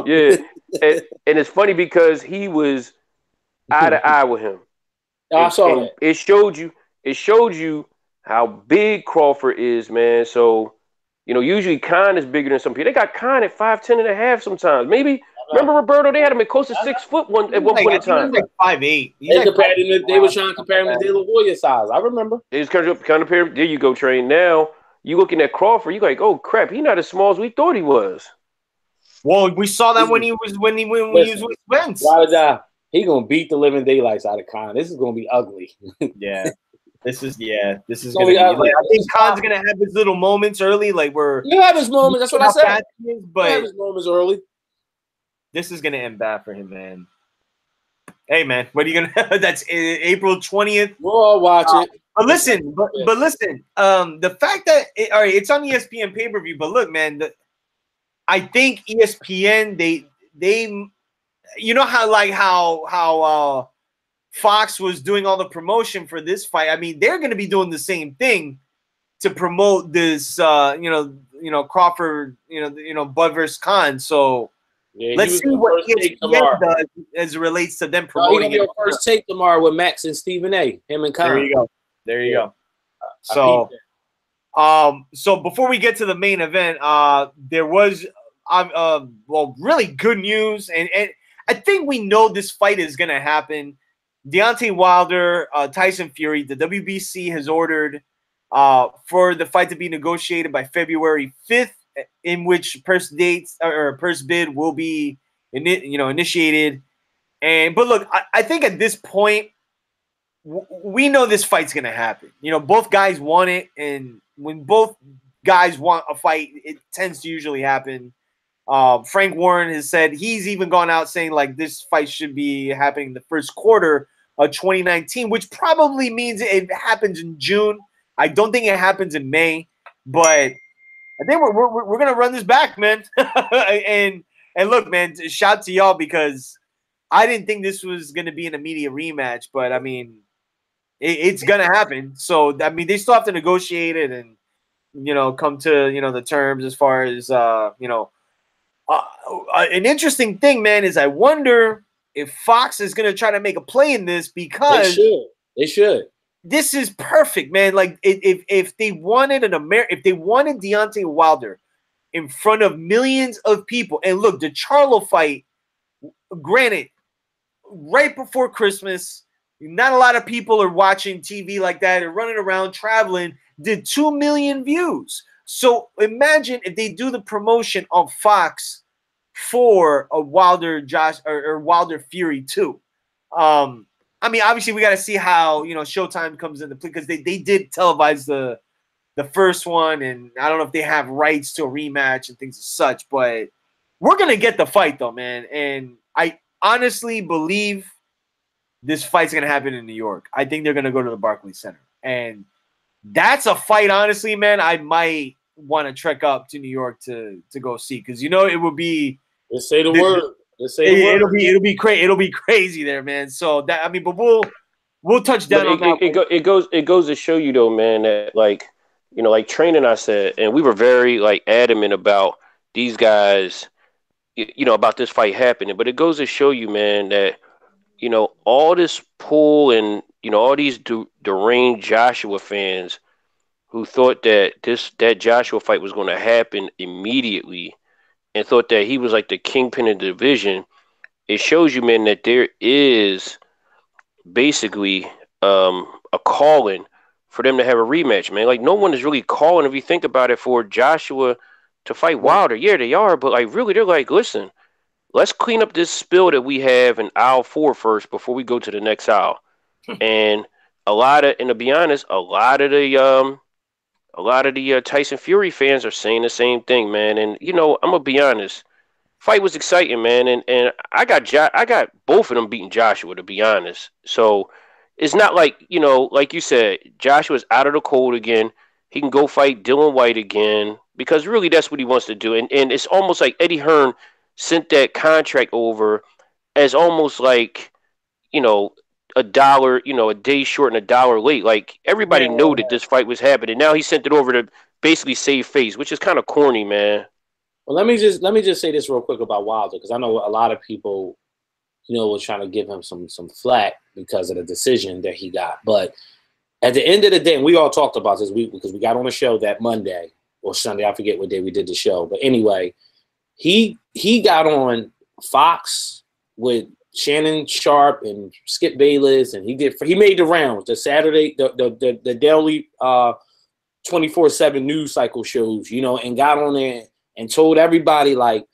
Yeah, and it's funny because he was eye to eye with him. I saw that. It showed you how big Crawford is, man. So, usually Khan is bigger than some people. They got Khan at 5'10" and a half sometimes. Maybe remember Roberto? They had him at close to 6 foot at one point in time. He was like 5'8". They were trying to compare him to De La Hoya size. I remember. They just kind of compare. There you go, Train. Now you looking at Crawford, you like, oh crap, he's not as small as we thought he was. Well, we saw that when he was with Spence. He gonna beat the living daylights out of Khan. This is gonna be ugly. Yeah. This is gonna be ugly. Like, I think Khan's gonna have his little moments early, like you have his moments. That's what I said. But have his moments early. This is gonna end bad for him, man. Hey, man, what are you gonna? That's April 20th. We'll all watch it. But listen, the fact that all right, it's on ESPN pay-per-view. But look, man, I think ESPN they you know how Fox was doing all the promotion for this fight. I mean, they're going to be doing the same thing to promote this Crawford, Bud versus Khan. So let's see what ESPN does as it relates to them promoting it. First take tomorrow with Max and Stephen A. Him and Khan. There you go. So so before we get to the main event, there was really good news, and I think we know this fight is gonna happen. Deontay Wilder, Tyson Fury, the WBC has ordered for the fight to be negotiated by February 5th, in which purse bid will be initiated. But look, I think at this point we know this fight's gonna happen. Both guys want it, and when both guys want a fight, it tends to usually happen. Frank Warren has said he's even gone out saying like this fight should be happening in the first quarter of 2019, which probably means it happens in June. I don't think it happens in May, but I think we're gonna run this back, man. and look, man, shout to y'all because I didn't think this was gonna be an immediate rematch, but I mean, it's gonna happen. So I mean, they still have to negotiate it and come to the terms as far as an interesting thing, man, is I wonder if Fox is going to try to make a play in this because they should. This is perfect, man. Like if they wanted if they wanted Deontay Wilder in front of millions of people, and look, the Charlo fight, granted, right before Christmas, not a lot of people are watching TV like that. They're running around traveling. Did 2 million views. So imagine if they do the promotion on Fox for a Wilder or Wilder Fury 2. I mean, obviously we got to see how Showtime comes into play because they did televise the first one, and I don't know if they have rights to a rematch and things as such. But we're gonna get the fight though, man, and I honestly believe this fight's gonna happen in New York. I think they're gonna go to the Barclays Center, and that's a fight, honestly, man, I might want to trek up to New York to go see because it would be. Let's say the word. It'll be crazy. It'll be crazy there, man. So that but we'll touch down on that. It goes to show you though, man, that like Train and I said, and we were very like adamant about these guys, about this fight happening. But it goes to show you, man, that all this pull and all these deranged Joshua fans who thought that that Joshua fight was going to happen immediately and thought that he was like the kingpin of the division. It shows you, man, that there is basically a calling for them to have a rematch, man. Like no one is really calling, if you think about it, for Joshua to fight Wilder. Yeah, they are, but like really, they're like, listen, let's clean up this spill that we have in aisle 4 first before we go to the next aisle. And to be honest, a lot of the Tyson Fury fans are saying the same thing, man. And I'm gonna be honest, fight was exciting, man. And I got both of them beating Joshua, to be honest. So it's not like like you said, Joshua's out of the cold again. He can go fight Dylan White again because really that's what he wants to do. And it's almost like Eddie Hearn sent that contract over as almost like $1, a day short and $1 late. Like everybody knew that this fight was happening. Now he sent it over to basically save face, which is kind of corny, man. Well, let me just say this real quick about Wilder because I know a lot of people was trying to give him some flack because of the decision that he got. But at the end of the day, and we all talked about this week because we got on the show that Monday or Sunday, I forget what day we did the show. But anyway, he got on Fox with Shannon Sharp and Skip Bayless, and he made the rounds, the Saturday, the daily 24/7 news cycle shows, and got on there and told everybody, like,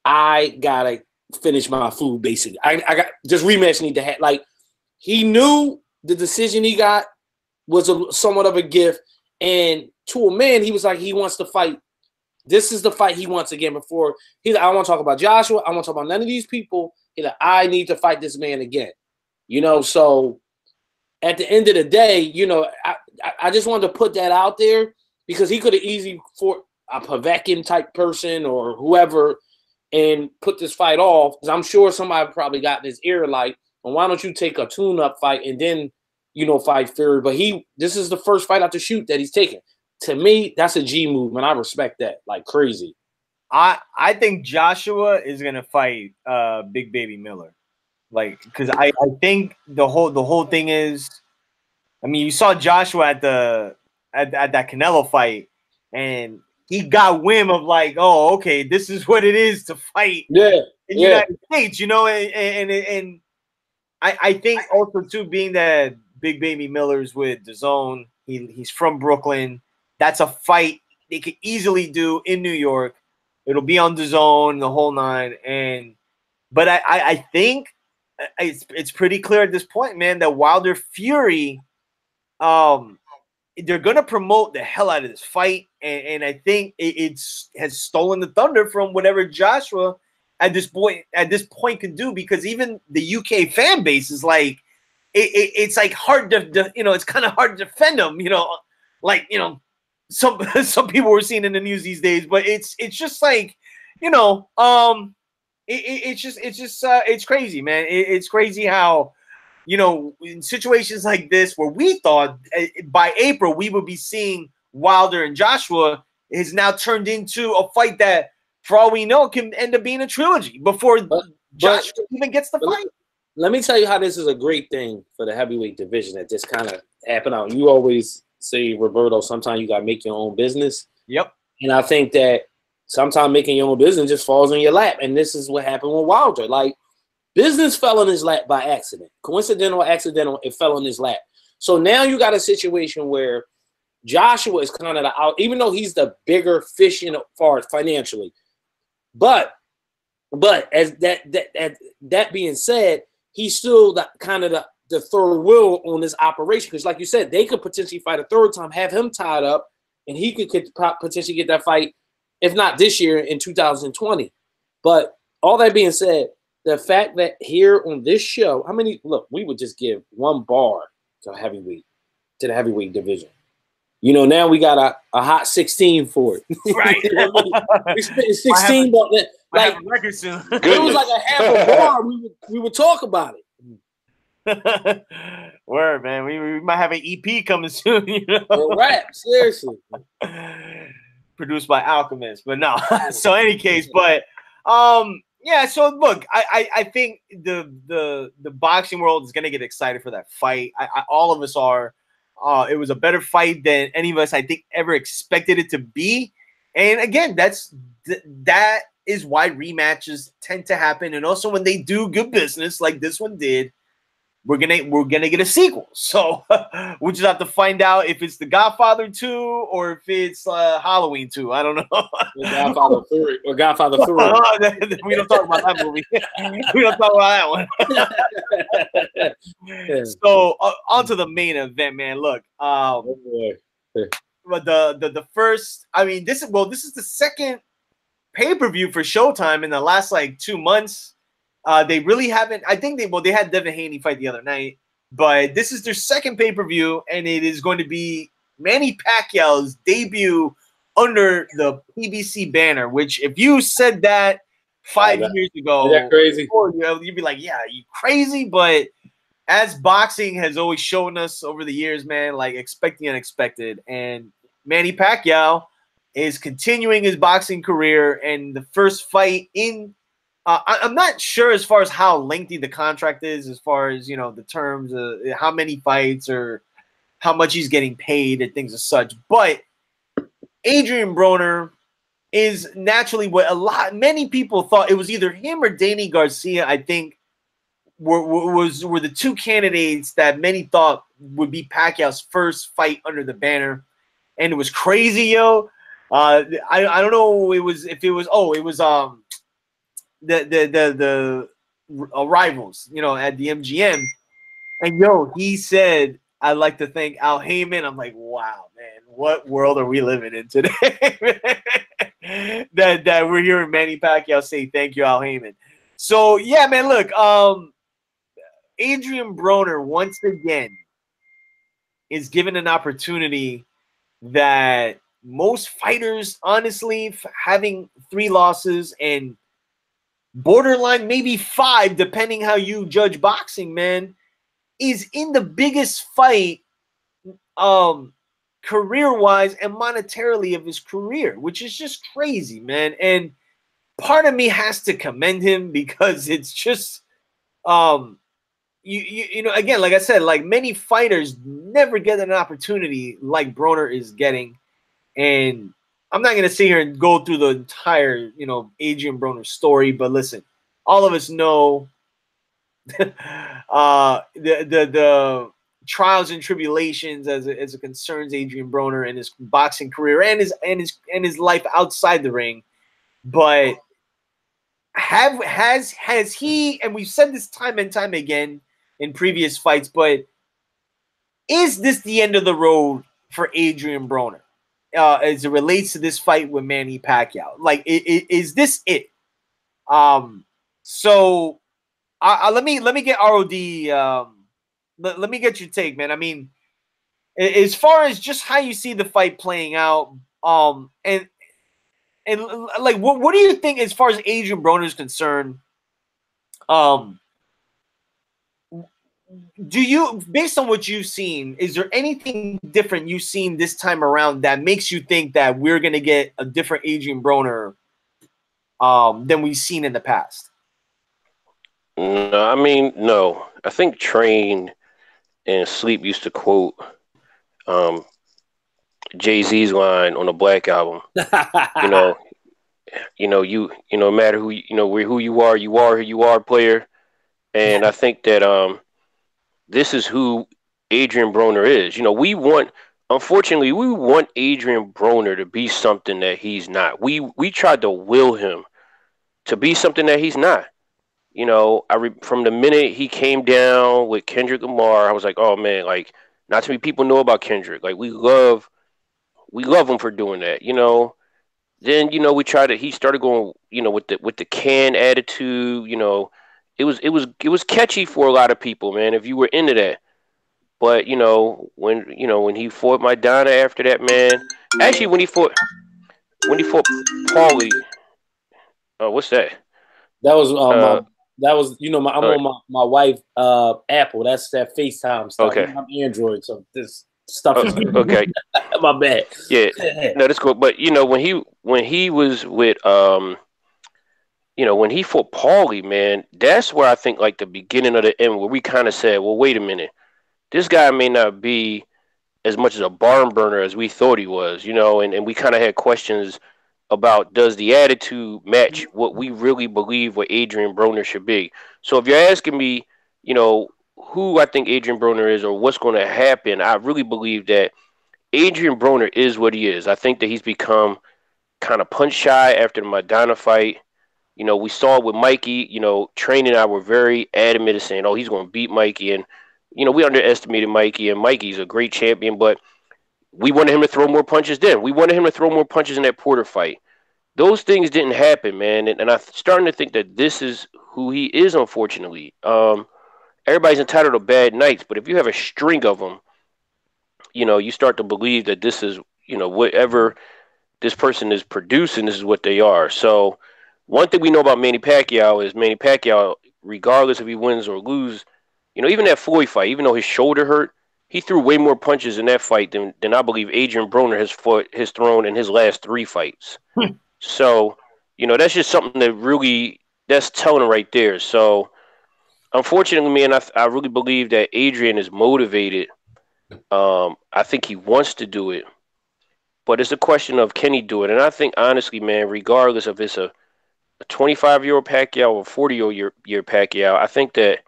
I gotta finish my food, basically. I got just rematch need to have, like, he knew the decision he got was somewhat of a gift, and to a man, he was like, he wants to fight. This is the fight he wants again. Before he's like, I don't want to talk about Joshua. I don't want to talk about none of these people. He's like, I need to fight this man again. So at the end of the day, I just wanted to put that out there because he could have easily fought a Povetkin type person or whoever and put this fight off. Because I'm sure somebody probably got in his ear like, well, why don't you take a tune-up fight and then, fight Fury? But this is the first fight out the shoot that he's taking. To me, that's a G move, and I respect that like crazy. I think Joshua is gonna fight Big Baby Miller, like, because I think the whole thing is, I mean, you saw Joshua at that Canelo fight, and he got whim of like, oh, okay, this is what it is to fight in the United States, and I think also too, being that Big Baby Miller's with DAZN, he's from Brooklyn. That's a fight they could easily do in New York. It'll be on DAZN, the whole nine. But I think it's pretty clear at this point, man, that Wilder Fury, they're gonna promote the hell out of this fight, and I think it has stolen the thunder from whatever Joshua at this point can do, because even the UK fan base is like, it's like hard to it's kind of hard to defend them, some people were seeing in the news these days, but it's just like, it's crazy, man. It's crazy how, in situations like this where we thought by April we would be seeing Wilder and Joshua, is now turned into a fight that, for all we know, can end up being a trilogy before Joshua even gets the fight. Let me tell you how this is a great thing for the heavyweight division that just kind of happened out. You always say, Roberto, sometimes you got to make your own business. Yep. And I think that sometimes making your own business just falls in your lap. And this is what happened with Wilder. Like, business fell in his lap by accident. Coincidental or accidental, it fell in his lap. So now you got a situation where Joshua is kind of out, even though he's the bigger fish in far financially. But as that being said, he's still the third wheel on this operation, because like you said, they could potentially fight a third time, have him tied up, and he could potentially get that fight, if not this year, in 2020. But all that being said, the fact that here on this show, we would just give one bar to the heavyweight division. Now we got a hot 16 for it. Right. We spent 16, but like record soon. It was like a half a bar. We would talk about it. Word, man. We might have an EP coming soon. Rap, seriously. Produced by Alchemist, but no. So any case, but yeah. So look, I think the boxing world is gonna get excited for that fight. All of us are. It was a better fight than any of us, I think, ever expected it to be. And again, that is why rematches tend to happen. And also when they do good business like this one did, we're gonna get a sequel. So we'll just have to find out if it's The Godfather 2 or if it's Halloween 2. I don't know. Godfather 3 or Godfather 3. We don't talk about that movie. We don't talk about that one. So on to the main event, man. Look, but the first, I mean, this is the second pay-per-view for Showtime in the last like 2 months. They really haven't. I think they had Devin Haney fight the other night, but this is their second pay-per-view, and it is going to be Manny Pacquiao's debut under the PBC banner. Which, if you said that 5 years ago, is that crazy? You'd be like, "Yeah, you crazy?" But as boxing has always shown us over the years, man, like expect the unexpected, and Manny Pacquiao is continuing his boxing career, and the first fight in I'm not sure as far as how lengthy the contract is, as far as, the terms, how many fights or how much he's getting paid and things as such. But Adrian Broner is naturally what many people thought. It was either him or Danny Garcia, I think, were the two candidates that many thought would be Pacquiao's first fight under the banner. And it was crazy, yo. I don't know it was the rivals, at the MGM. And yo, he said, I'd like to thank Al Heyman. I'm like, wow, man, what world are we living in today? that we're hearing Manny Pacquiao say thank you, Al Heyman. So yeah, man, look, Adrian Broner once again is given an opportunity that most fighters, honestly, having 3 losses and borderline maybe 5, depending how you judge boxing, man, is in the biggest fight career-wise and monetarily of his career, which is just crazy, man. And part of me has to commend him because it's just again, like I said, like many fighters never get an opportunity like Broner is getting. And I'm not going to sit here and go through the entire, Adrian Broner story, but listen, all of us know the trials and tribulations as it concerns Adrian Broner and his boxing career and his life outside the ring. But has he, and we've said this time and time again in previous fights, but is this the end of the road for Adrian Broner as it relates to this fight with Manny Pacquiao? Like, is this it? So let me get ROD. Let me get your take, man. I mean, as far as just how you see the fight playing out, and like, what do you think as far as Adrian Broner is concerned? Do you, based on what you've seen, is there anything different you've seen this time around that makes you think that we're going to get a different Adrian Broner than we've seen in the past? No, I mean, no. I think Train and Sleep used to quote Jay-Z's line on the Black Album. No matter who who you are who you are, player. And I think that this is who Adrian Broner is. Unfortunately, we want Adrian Broner to be something that he's not. We tried to will him to be something that he's not. From the minute he came down with Kendrick Lamar, I was like, oh man, like, not too many people know about Kendrick. Like, we love him for doing that. Then he started going, with the can attitude. It was catchy for a lot of people, man, if you were into that. But when he fought Maidana after that, man. Actually, when he fought Paulie. Oh, what's that? That was I'm on my wife Apple. That's that FaceTime stuff. Okay. I'm Android, so this stuff is okay. My bad. Yeah. No, that's cool. But when he was with when he fought Paulie, man, that's where I think like the beginning of the end, where we kind of said, well, wait a minute, this guy may not be as much as a barn burner as we thought he was, and we kind of had questions about, does the attitude match what we really believe what Adrian Broner should be? So if you're asking me, who I think Adrian Broner is or what's going to happen, I really believe that Adrian Broner is what he is. I think that he's become kind of punch shy after the Maidana fight. We saw it with Mikey. Train and I were very adamant in saying, oh, he's going to beat Mikey. And, we underestimated Mikey, and Mikey's a great champion, but we wanted him to throw more punches then. We wanted him to throw more punches in that Porter fight. Those things didn't happen, man. And I'm starting to think that this is who he is, unfortunately. Everybody's entitled to bad nights, but if you have a string of them, you start to believe that this is, whatever this person is producing, this is what they are. So one thing we know about Manny Pacquiao is Manny Pacquiao, regardless if he wins or loses, even that Floyd fight, even though his shoulder hurt, he threw way more punches in that fight than I believe Adrian Broner has thrown in his last 3 fights. So, that's just something that really that's telling right there. So, unfortunately, man, I really believe that Adrian is motivated. I think he wants to do it, but it's a question of can he do it? And I think honestly, man, regardless of it's a 25-year-old Pacquiao or 40-year Pacquiao, I think that,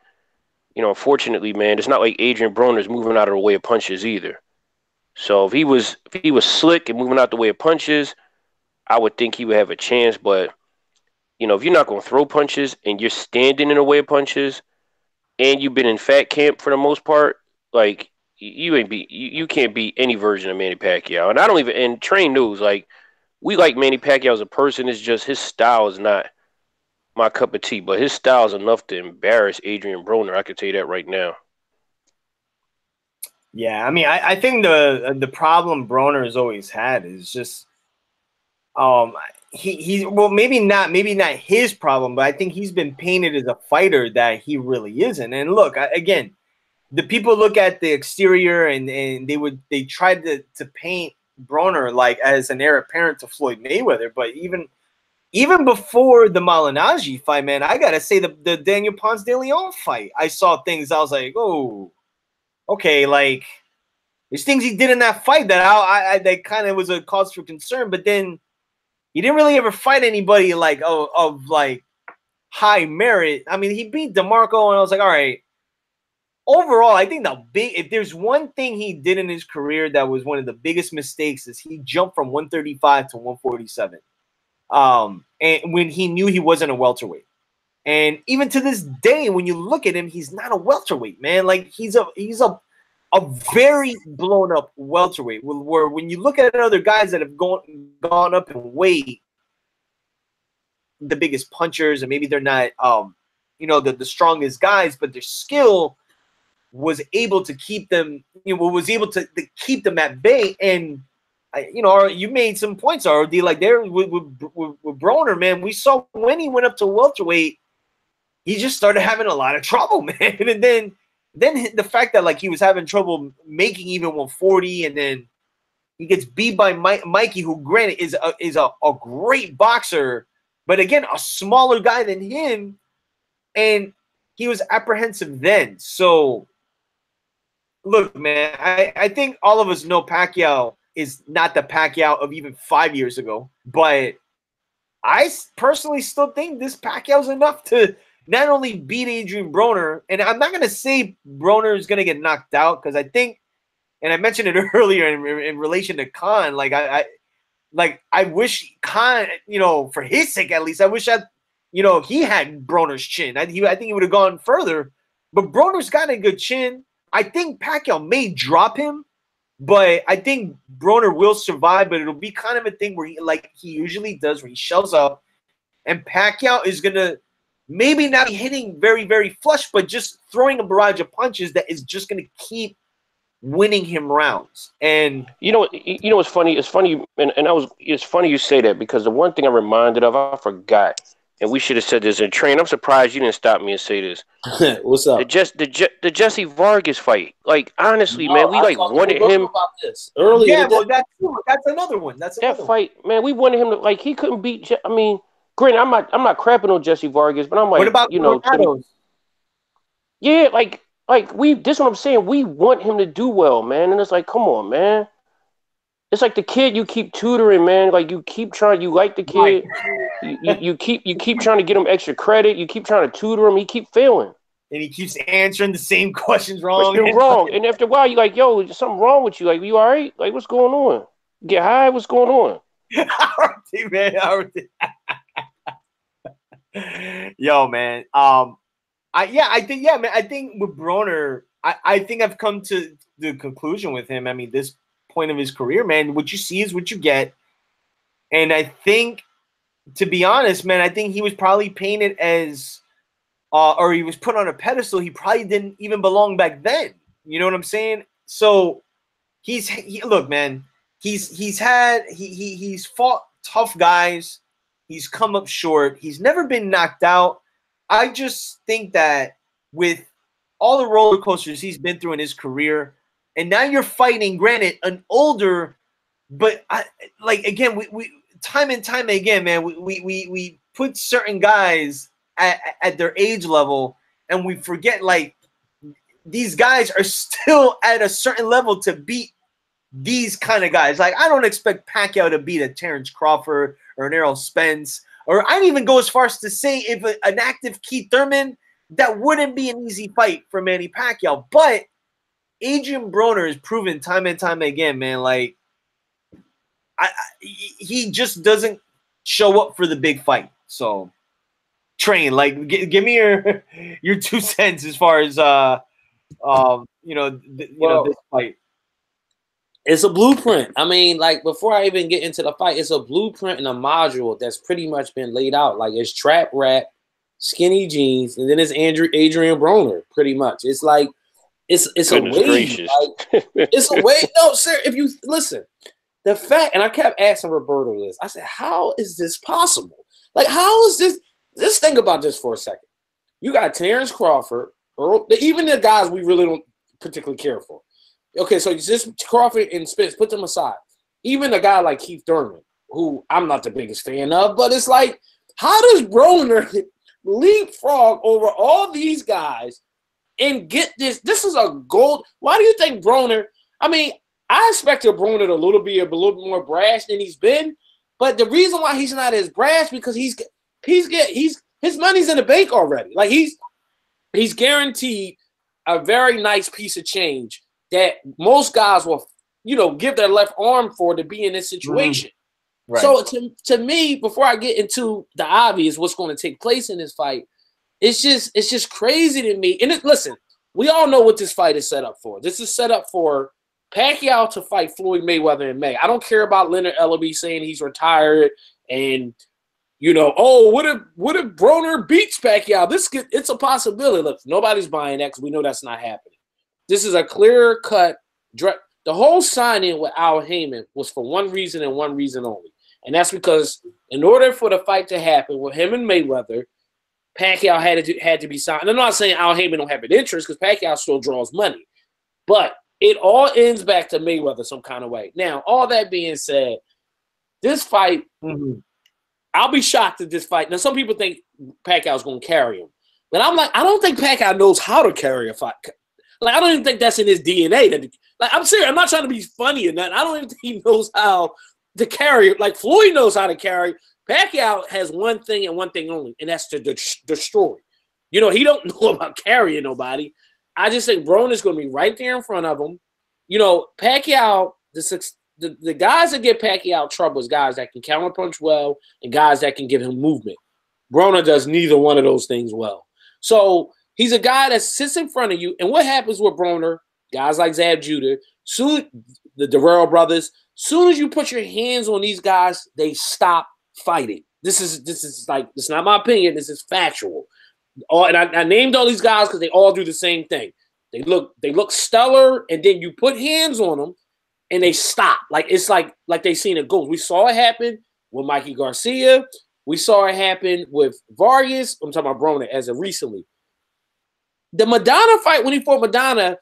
unfortunately, man, it's not like Adrian Broner is moving out of the way of punches either. So if he was slick and moving out the way of punches, I would think he would have a chance. But if you're not going to throw punches and you're standing in the way of punches, and you've been in fat camp for the most part, like you can't beat any version of Manny Pacquiao. And I don't even, and Train knows, like, we like Manny Pacquiao as a person. It's just his style is not my cup of tea, but his style is enough to embarrass Adrian Broner. I can tell you that right now. Yeah, I mean, I think the problem Broner has always had is just he's well, maybe not his problem, but I think he's been painted as a fighter that he really isn't. And look, again, the people look at the exterior and they tried to paint Broner like as an heir apparent to Floyd Mayweather, but even before the Malignaggi fight, man, I gotta say the Daniel Ponce de Leon fight, I saw things I was like, oh, okay, like there's things he did in that fight that that kind of was a cause for concern, but then he didn't really ever fight anybody like of like high merit. I mean, he beat DeMarco, and I was like, all right. Overall, I think if there's one thing he did in his career that was one of the biggest mistakes is he jumped from 135 to 147. And when he knew he wasn't a welterweight. And even to this day, when you look at him, he's not a welterweight, man. Like he's a very blown up welterweight. Where when you look at other guys that have gone up in weight, the biggest punchers, and maybe they're not the strongest guys, but their skill was able to keep them, was able to keep them at bay. And you made some points already, like there with Broner, man. We saw when he went up to welterweight, he just started having a lot of trouble, man. And then the fact that like he was having trouble making even 140, and then he gets beat by Mikey, who granted is a great boxer, but again a smaller guy than him, and he was apprehensive then. So look, man, I think all of us know Pacquiao is not the Pacquiao of even 5 years ago, but I personally still think this Pacquiao is enough to not only beat Adrian Broner, and I'm not going to say Broner is going to get knocked out, because I think, and I mentioned it earlier in relation to Khan, like I wish Khan, for his sake at least, I wish he had Broner's chin. I think he would have gone further, but Broner's got a good chin. I think Pacquiao may drop him, but I think Broner will survive, but it'll be kind of a thing where he usually does, where he shells up, and Pacquiao is going to maybe not be hitting very, very flush, but just throwing a barrage of punches that is just going to keep winning him rounds. And it's funny. It's funny, it's funny you say that, because the one thing I'm reminded of, I forgot, and we should have said this in Train. I'm surprised you didn't stop me and say this. What's up? The Jesse Vargas fight. Like, honestly, man, we wanted him about this earlier. Yeah, well, that's another one. That's another fight, man. We wanted him to, he couldn't beat. I mean, granted, I'm not crapping on Jesse Vargas, but I'm like, what about yeah, like this is what I'm saying. We want him to do well, man, and it's like, come on, man. It's like the kid you keep tutoring, man. Like you keep trying, you like the kid, you keep trying to get him extra credit. You keep trying to tutor him. He keep failing, and he keeps answering the same questions wrong. And after a while, you're like, yo, there's something wrong with you. Like, you all right? Like, what's going on? Get high? What's going on? Yo, man. I think with Broner, I think I've come to the conclusion with him. I mean, this point of his career, man, what you see is what you get. And I think, to be honest, man, I think he was probably painted as or he was put on a pedestal he probably didn't even belong back then. You know what I'm saying? So look, man, he's fought tough guys. He's come up short. He's never been knocked out. I just think that with all the roller coasters he's been through in his career, and now you're fighting, granted, an older, but again, we time and time again, man, we put certain guys at their age level, and we forget like these guys are still at a certain level to beat these kind of guys. Like, I don't expect Pacquiao to beat a Terrence Crawford or an Errol Spence, or I'd even go as far as to say if an active Keith Thurman, that wouldn't be an easy fight for Manny Pacquiao. But Adrian Broner has proven time and time again, man, like he just doesn't show up for the big fight. So, Train, like, give me your 2 cents as far as this fight. It's a blueprint. I mean, like, before I even get into the fight, it's a blueprint and a module that's pretty much been laid out. Like, it's trap rap, skinny jeans, and then it's Adrian Broner, pretty much. It's like, it's a wave. Like, it's a wave. No, sir, if you listen, the fact, and I kept asking Roberto this, I said, how is this possible? Like, how is this? Just think about this for a second. You got Terrence Crawford, even the guys we really don't particularly care for. Okay, so just Crawford and Spence, put them aside. Even a guy like Keith Thurman, who I'm not the biggest fan of, but it's like, how does Broner leapfrog over all these guys and get this? This is a gold. Why do you think Broner? I mean, I expected Broner to a little bit more brash than he's been, but the reason why he's not as brash because his money's in the bank already. Like he's guaranteed a very nice piece of change that most guys will, give their left arm for to be in this situation. Right. So to me, before I get into the obvious, what's going to take place in this fight, it's just crazy to me. And listen, we all know what this fight is set up for. This is set up for Pacquiao to fight Floyd Mayweather in May. I don't care about Leonard Ellaby saying he's retired and what if Broner beats Pacquiao? It's a possibility. Look, nobody's buying that because we know that's not happening. This is a clear cut. The whole signing with Al Heyman was for one reason and one reason only, and that's because in order for the fight to happen with him and Mayweather, Pacquiao had to be signed. And I'm not saying Al Heyman don't have an interest because Pacquiao still draws money, but it all ends back to Mayweather some kind of way. Now, all that being said, this fight. Mm-hmm. I'll be shocked at this fight. Now, some people think Pacquiao's going to carry him. But I'm like, I don't think Pacquiao knows how to carry a fight. Like, I don't even think that's in his DNA. I'm serious. I'm not trying to be funny or nothing. I don't even think he knows how to carry. Like, Floyd knows how to carry. Pacquiao has one thing and one thing only, and that's to destroy. He don't know about carrying nobody. I just think Broner's going to be right there in front of him. Pacquiao, the guys that get Pacquiao trouble is guys that can counterpunch well and guys that can give him movement. Broner does neither one of those things well. So he's a guy that sits in front of you. And what happens with Broner, guys like Zab Judah, the Darrell brothers, soon as you put your hands on these guys, they stop fighting. This is like, it's not my opinion. This is factual. And I named all these guys because they all do the same thing. They look stellar, and then you put hands on them, and they stop. Like it's like they seen a ghost. We saw it happen with Mikey Garcia. We saw it happen with Vargas. I'm talking about Broner as of recently. The Madonna fight, when he fought Madonna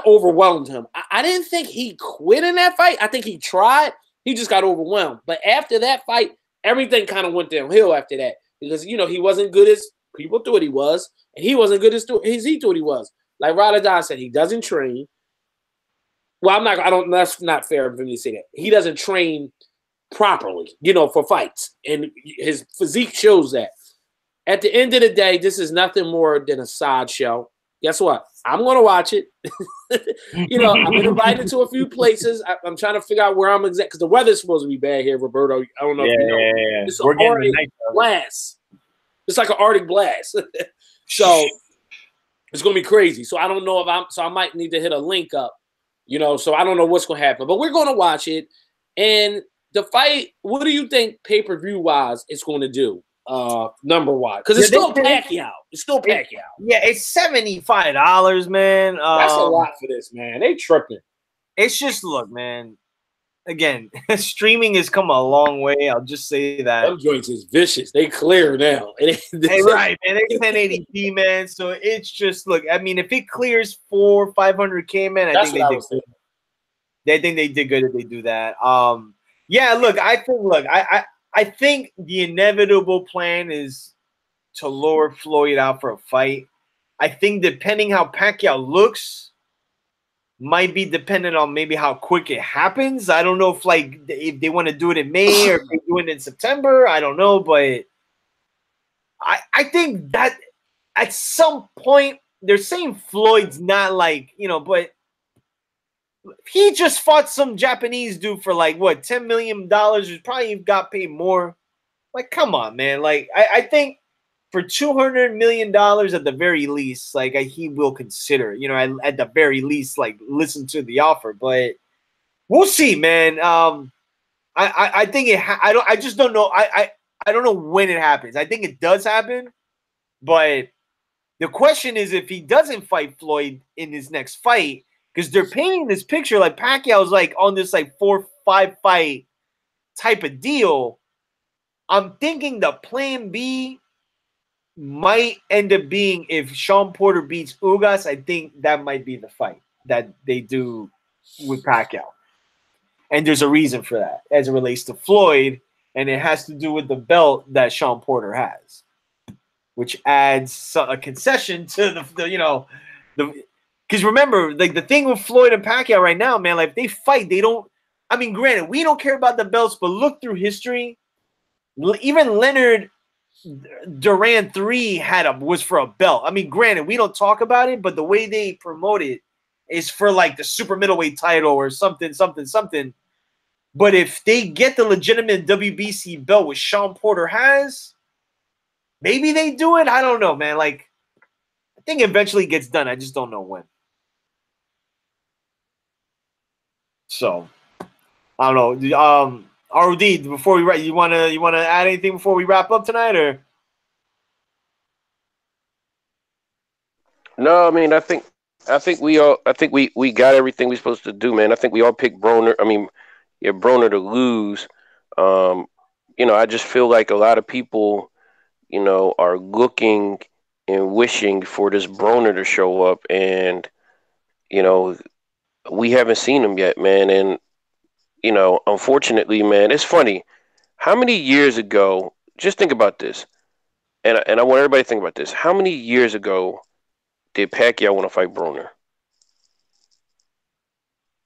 overwhelmed him. I didn't think he quit in that fight. I think he tried. He just got overwhelmed. But after that fight, everything kind of went downhill after that because, he wasn't good as people thought he was, and he wasn't good as he thought he was. Like Ramadan said, he doesn't train. Well, that's not fair for me to say that. He doesn't train properly, for fights. And his physique shows that. At the end of the day, this is nothing more than a sideshow. Guess what? I'm going to watch it. I've been invited to a few places. I'm trying to figure out where I'm exact because the weather's supposed to be bad here, Roberto. I don't know if you know. Yeah. It's an Arctic blast. It's like an Arctic blast. So it's going to be crazy. So I don't know I might need to hit a link up. So I don't know what's going to happen, but we're going to watch it. And the fight, what do you think pay-per-view wise it's going to do? Number wise, because it's still Pacquiao. It's still Pacquiao. It's $75, man. That's a lot for this, man. They tripping. It's just, look, man. Again, streaming has come a long way. I'll just say that. Them joints is vicious. They clear now. Right, man. It's 1080p, man. So it's just, look. I mean, if it clears 500K, man, I think they did good. I think they did good if they do that. Yeah. Look, I think the inevitable plan is to lure Floyd out for a fight. I think depending how Pacquiao looks might be dependent on maybe how quick it happens. I don't know if they want to do it in May or if they do it in September. I don't know, but I think that at some point they're saying Floyd's not but he just fought some Japanese dude for $10 million. Who's probably got paid more. Like, come on, man. Like, I think for $200 million at the very least, he will consider, at the very least, listen to the offer. But we'll see, man. I think I just don't know. I don't know when it happens. I think it does happen, but the question is if he doesn't fight Floyd in his next fight, because they're painting this picture like Pacquiao's on this 4-5 fight type of deal. I'm thinking the plan B might end up being if Sean Porter beats Ugas. I think that might be the fight that they do with Pacquiao. And there's a reason for that as it relates to Floyd, and it has to do with the belt that Sean Porter has, which adds a concession to because remember, the thing with Floyd and Pacquiao right now, man, if they fight, they don't. I mean, granted, we don't care about the belts, but look through history. Even Leonard Duran 3 was for a belt. I mean, granted, we don't talk about it, but the way they promote it is for the super middleweight title or something. But if they get the legitimate WBC belt, which Sean Porter has, maybe they do it. I don't know, man. I think eventually it gets done. I just don't know when. So, I don't know. ROD, before we wrap, you wanna add anything before we wrap up tonight, or? No, I mean, I think we got everything we're supposed to do, man. I think we all picked Broner. I mean, yeah, Broner to lose. I just feel like a lot of people, are looking and wishing for this Broner to show up, and we haven't seen him yet, man. And unfortunately, man, it's funny. How many years ago? Just think about this, and I want everybody to think about this. How many years ago did Pacquiao want to fight Broner?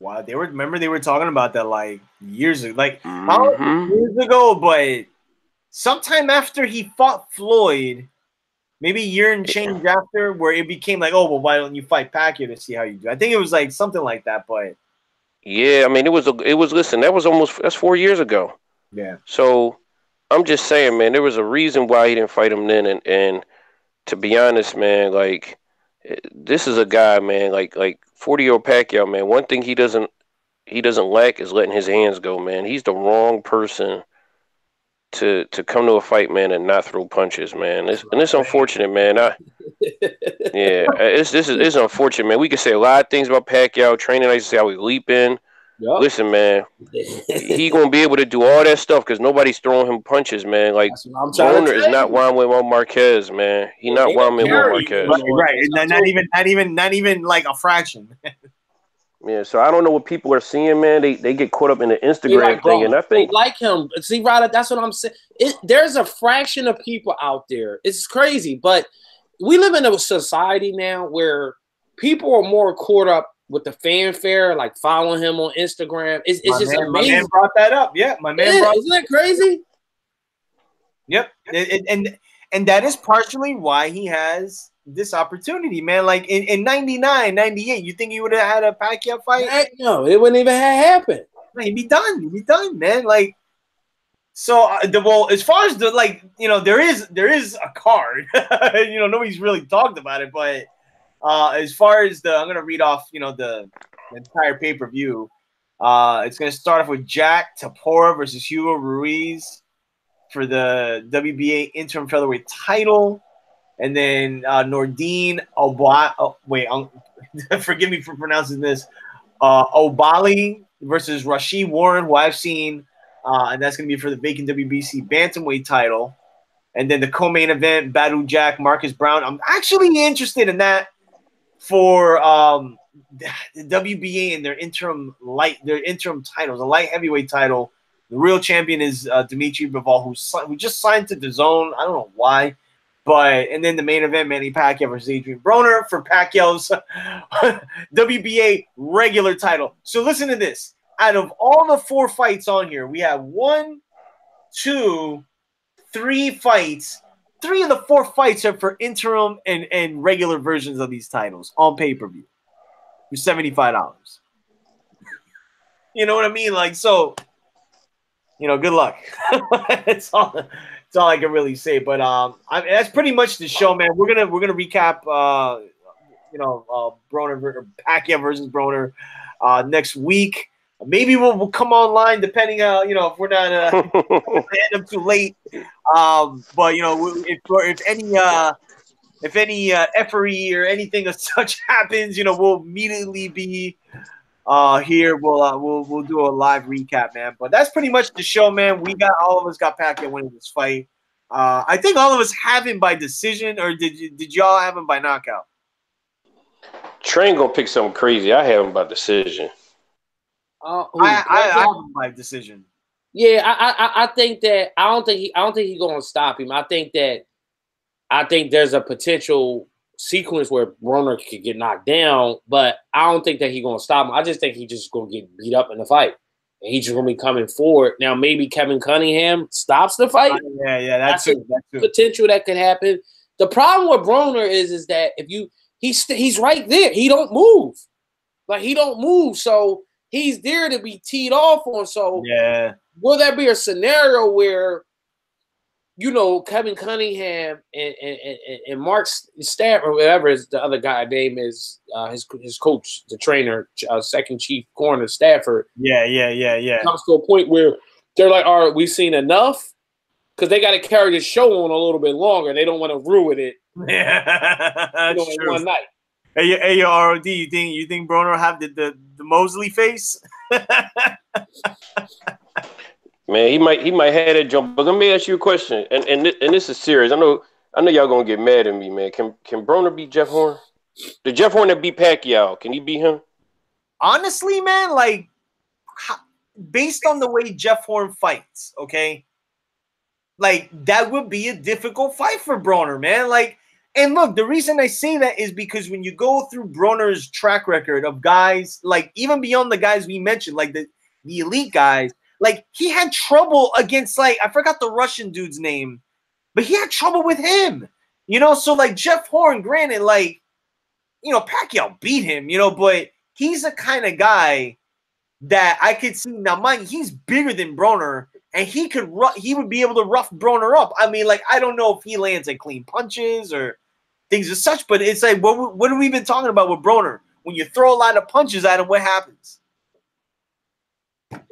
Wow, they were talking about that years ago, years ago, but sometime after he fought Floyd, maybe a year and change after, where it became why don't you fight Pacquiao to see how you do? I think it was something like that, but yeah, I mean, it was. Listen, that's 4 years ago. Yeah. So I'm just saying, man, there was a reason why he didn't fight him then, and to be honest, man, this is a guy, man, 40-year-old Pacquiao, man. One thing he doesn't lack is letting his hands go, man. He's the wrong person to come to a fight, man, and not throw punches, man. It's unfortunate, man. It's unfortunate, man. We could say a lot of things about Pacquiao training. I used to say how he leaping. Yep. Listen, man, he gonna be able to do all that stuff because nobody's throwing him punches, man. Broner is not Juan Manuel Marquez, man. He's not Juan Manuel Marquez. Right. Not even a fraction. Yeah, so I don't know what people are seeing, man. They get caught up in the Instagram thing, and I think they like him. See, Ryder, that's what I'm saying. There's a fraction of people out there. It's crazy, but we live in a society now where people are more caught up with the fanfare, following him on Instagram. It's just amazing. My man brought that up. Yeah, my man brought. Isn't that crazy? Yep, and that is partially why he has this opportunity, man. In 99, 98, you think he would have had a Pacquiao fight? Heck no, it wouldn't even have happened. He'd be done, man. So as far as there is a card. Nobody's really talked about it, but as far as I'm gonna read off, the entire pay-per-view. It's gonna start off with Jack Tapora versus Hugo Ruiz for the WBA interim featherweight title. And then Nordine forgive me for pronouncing this. Obali versus Rashid Warren, who I've seen, and that's going to be for the vacant WBC bantamweight title. And then the co-main event, Badu Jack, Marcus Brown. I'm actually interested in that for the WBA and their interim titles, a light heavyweight title. The real champion is Dimitri Bivol, who just signed to DAZN. I don't know why. But and then the main event, Manny Pacquiao versus Adrian Broner for Pacquiao's WBA regular title. So listen to this. Out of all the 4 fights on here, we have 1, 2, 3 fights. 3 of the 4 fights are for interim and regular versions of these titles on pay-per-view for $75. You know what I mean? Like, so, you know, good luck. That's all I can really say. But that's pretty much the show, man. We're gonna recap Broner Pacquiao versus Broner next week. Maybe we'll come online depending on if we're not end up too late. But if any effery or anything of such happens, we'll immediately be here. We'll do a live recap, man. But that's pretty much the show, man. All of us got Pacquiao winning this fight. I think all of us have him by decision, or did y'all have him by knockout? Train gonna pick something crazy. I have him by decision. I have him by decision. Yeah, I think that I don't think he's gonna stop him. I think there's a potential sequence where Broner could get knocked down, but I don't think that he's gonna stop him. I just think he's just gonna get beat up in the fight, and he's just gonna be coming forward. Now maybe Kevin Cunningham stops the fight. Yeah, that's potential that could happen. The problem with Broner is that if he's right there, he don't move, so he's there to be teed off on. So yeah, will there be a scenario where Kevin Cunningham and Mark Stafford, or whatever is the other guy name is, his coach, the trainer, second chief corner Stafford. Yeah. Comes to a point where they're like, all right, we've seen enough, because they got to carry the show on a little bit longer. They don't want to ruin it. Yeah, that's true. One night. Hey, ROD, you think Broner have the Mosley face? Man, he might have that jump. But let me ask you a question, and this is serious. I know y'all gonna get mad at me, man. Can Broner beat Jeff Horn? The Jeff Horn that beat Pacquiao, can he beat him? Honestly, man, like based on the way Jeff Horn fights, okay, like that would be a difficult fight for Broner, man. Like, and look, the reason I say that is because when you go through Broner's track record of guys, like even beyond the guys we mentioned, like the elite guys. Like, he had trouble against, like, I forgot the Russian dude's name, but he had trouble with him, So, like, Jeff Horn, granted, like, Pacquiao beat him, but he's the kind of guy that I could see. Now, mind you, he's bigger than Broner, and he would be able to rough Broner up. I mean, like, I don't know if he lands like clean punches or things as such, but it's like, what have we been talking about with Broner? When you throw a lot of punches at him, what happens?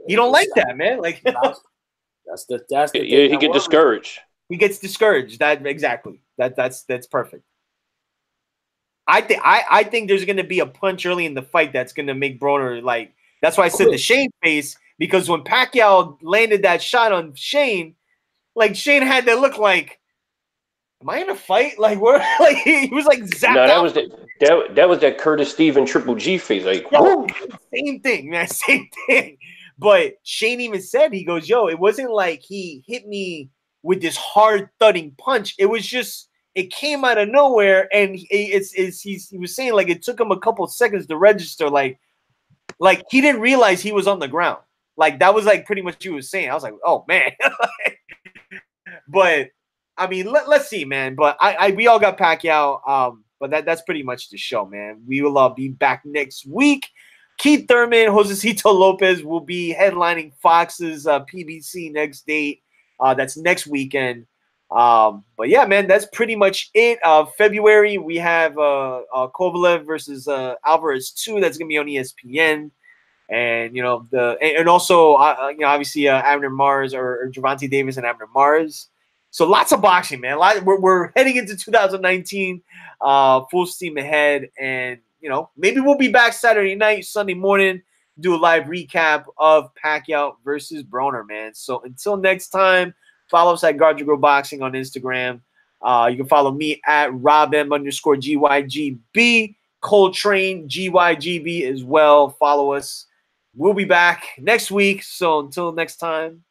You don't like that, man. Like that's the thing. Yeah, he get discouraged. He gets discouraged. Exactly. That's perfect. I think there's gonna be a punch early in the fight that's gonna make Broner like. That's why I said the Shane face, because when Pacquiao landed that shot on Shane, like Shane had that look like, am I in a fight? Like where? Like he was like zapped. No, that was that Curtis Steven Triple G face. Like same thing, man. Same thing. But Shane even said, he goes, yo, it wasn't like he hit me with this hard thudding punch. It was just, it came out of nowhere. And he was saying like it took him a couple of seconds to register. Like he didn't realize he was on the ground. Like that was like pretty much what he was saying. I was like, oh man. But I mean, let's see, man. But we all got Pacquiao. But that's pretty much the show, man. We will be back next week. Keith Thurman, Josecito Lopez will be headlining Fox's PBC next date. That's next weekend. But yeah, man, that's pretty much it. February, we have Kovalev versus Alvarez 2. That's gonna be on ESPN. And also obviously Abner Mars or Gervonta Davis and Abner Mars. So lots of boxing, man. We're heading into 2019, full steam ahead, and maybe we'll be back Saturday night, Sunday morning, do a live recap of Pacquiao versus Broner, man. So until next time, follow us at GYGB Boxing on Instagram. You can follow me at RobM_GYGB, Coltrane GYGB as well. Follow us. We'll be back next week. So until next time,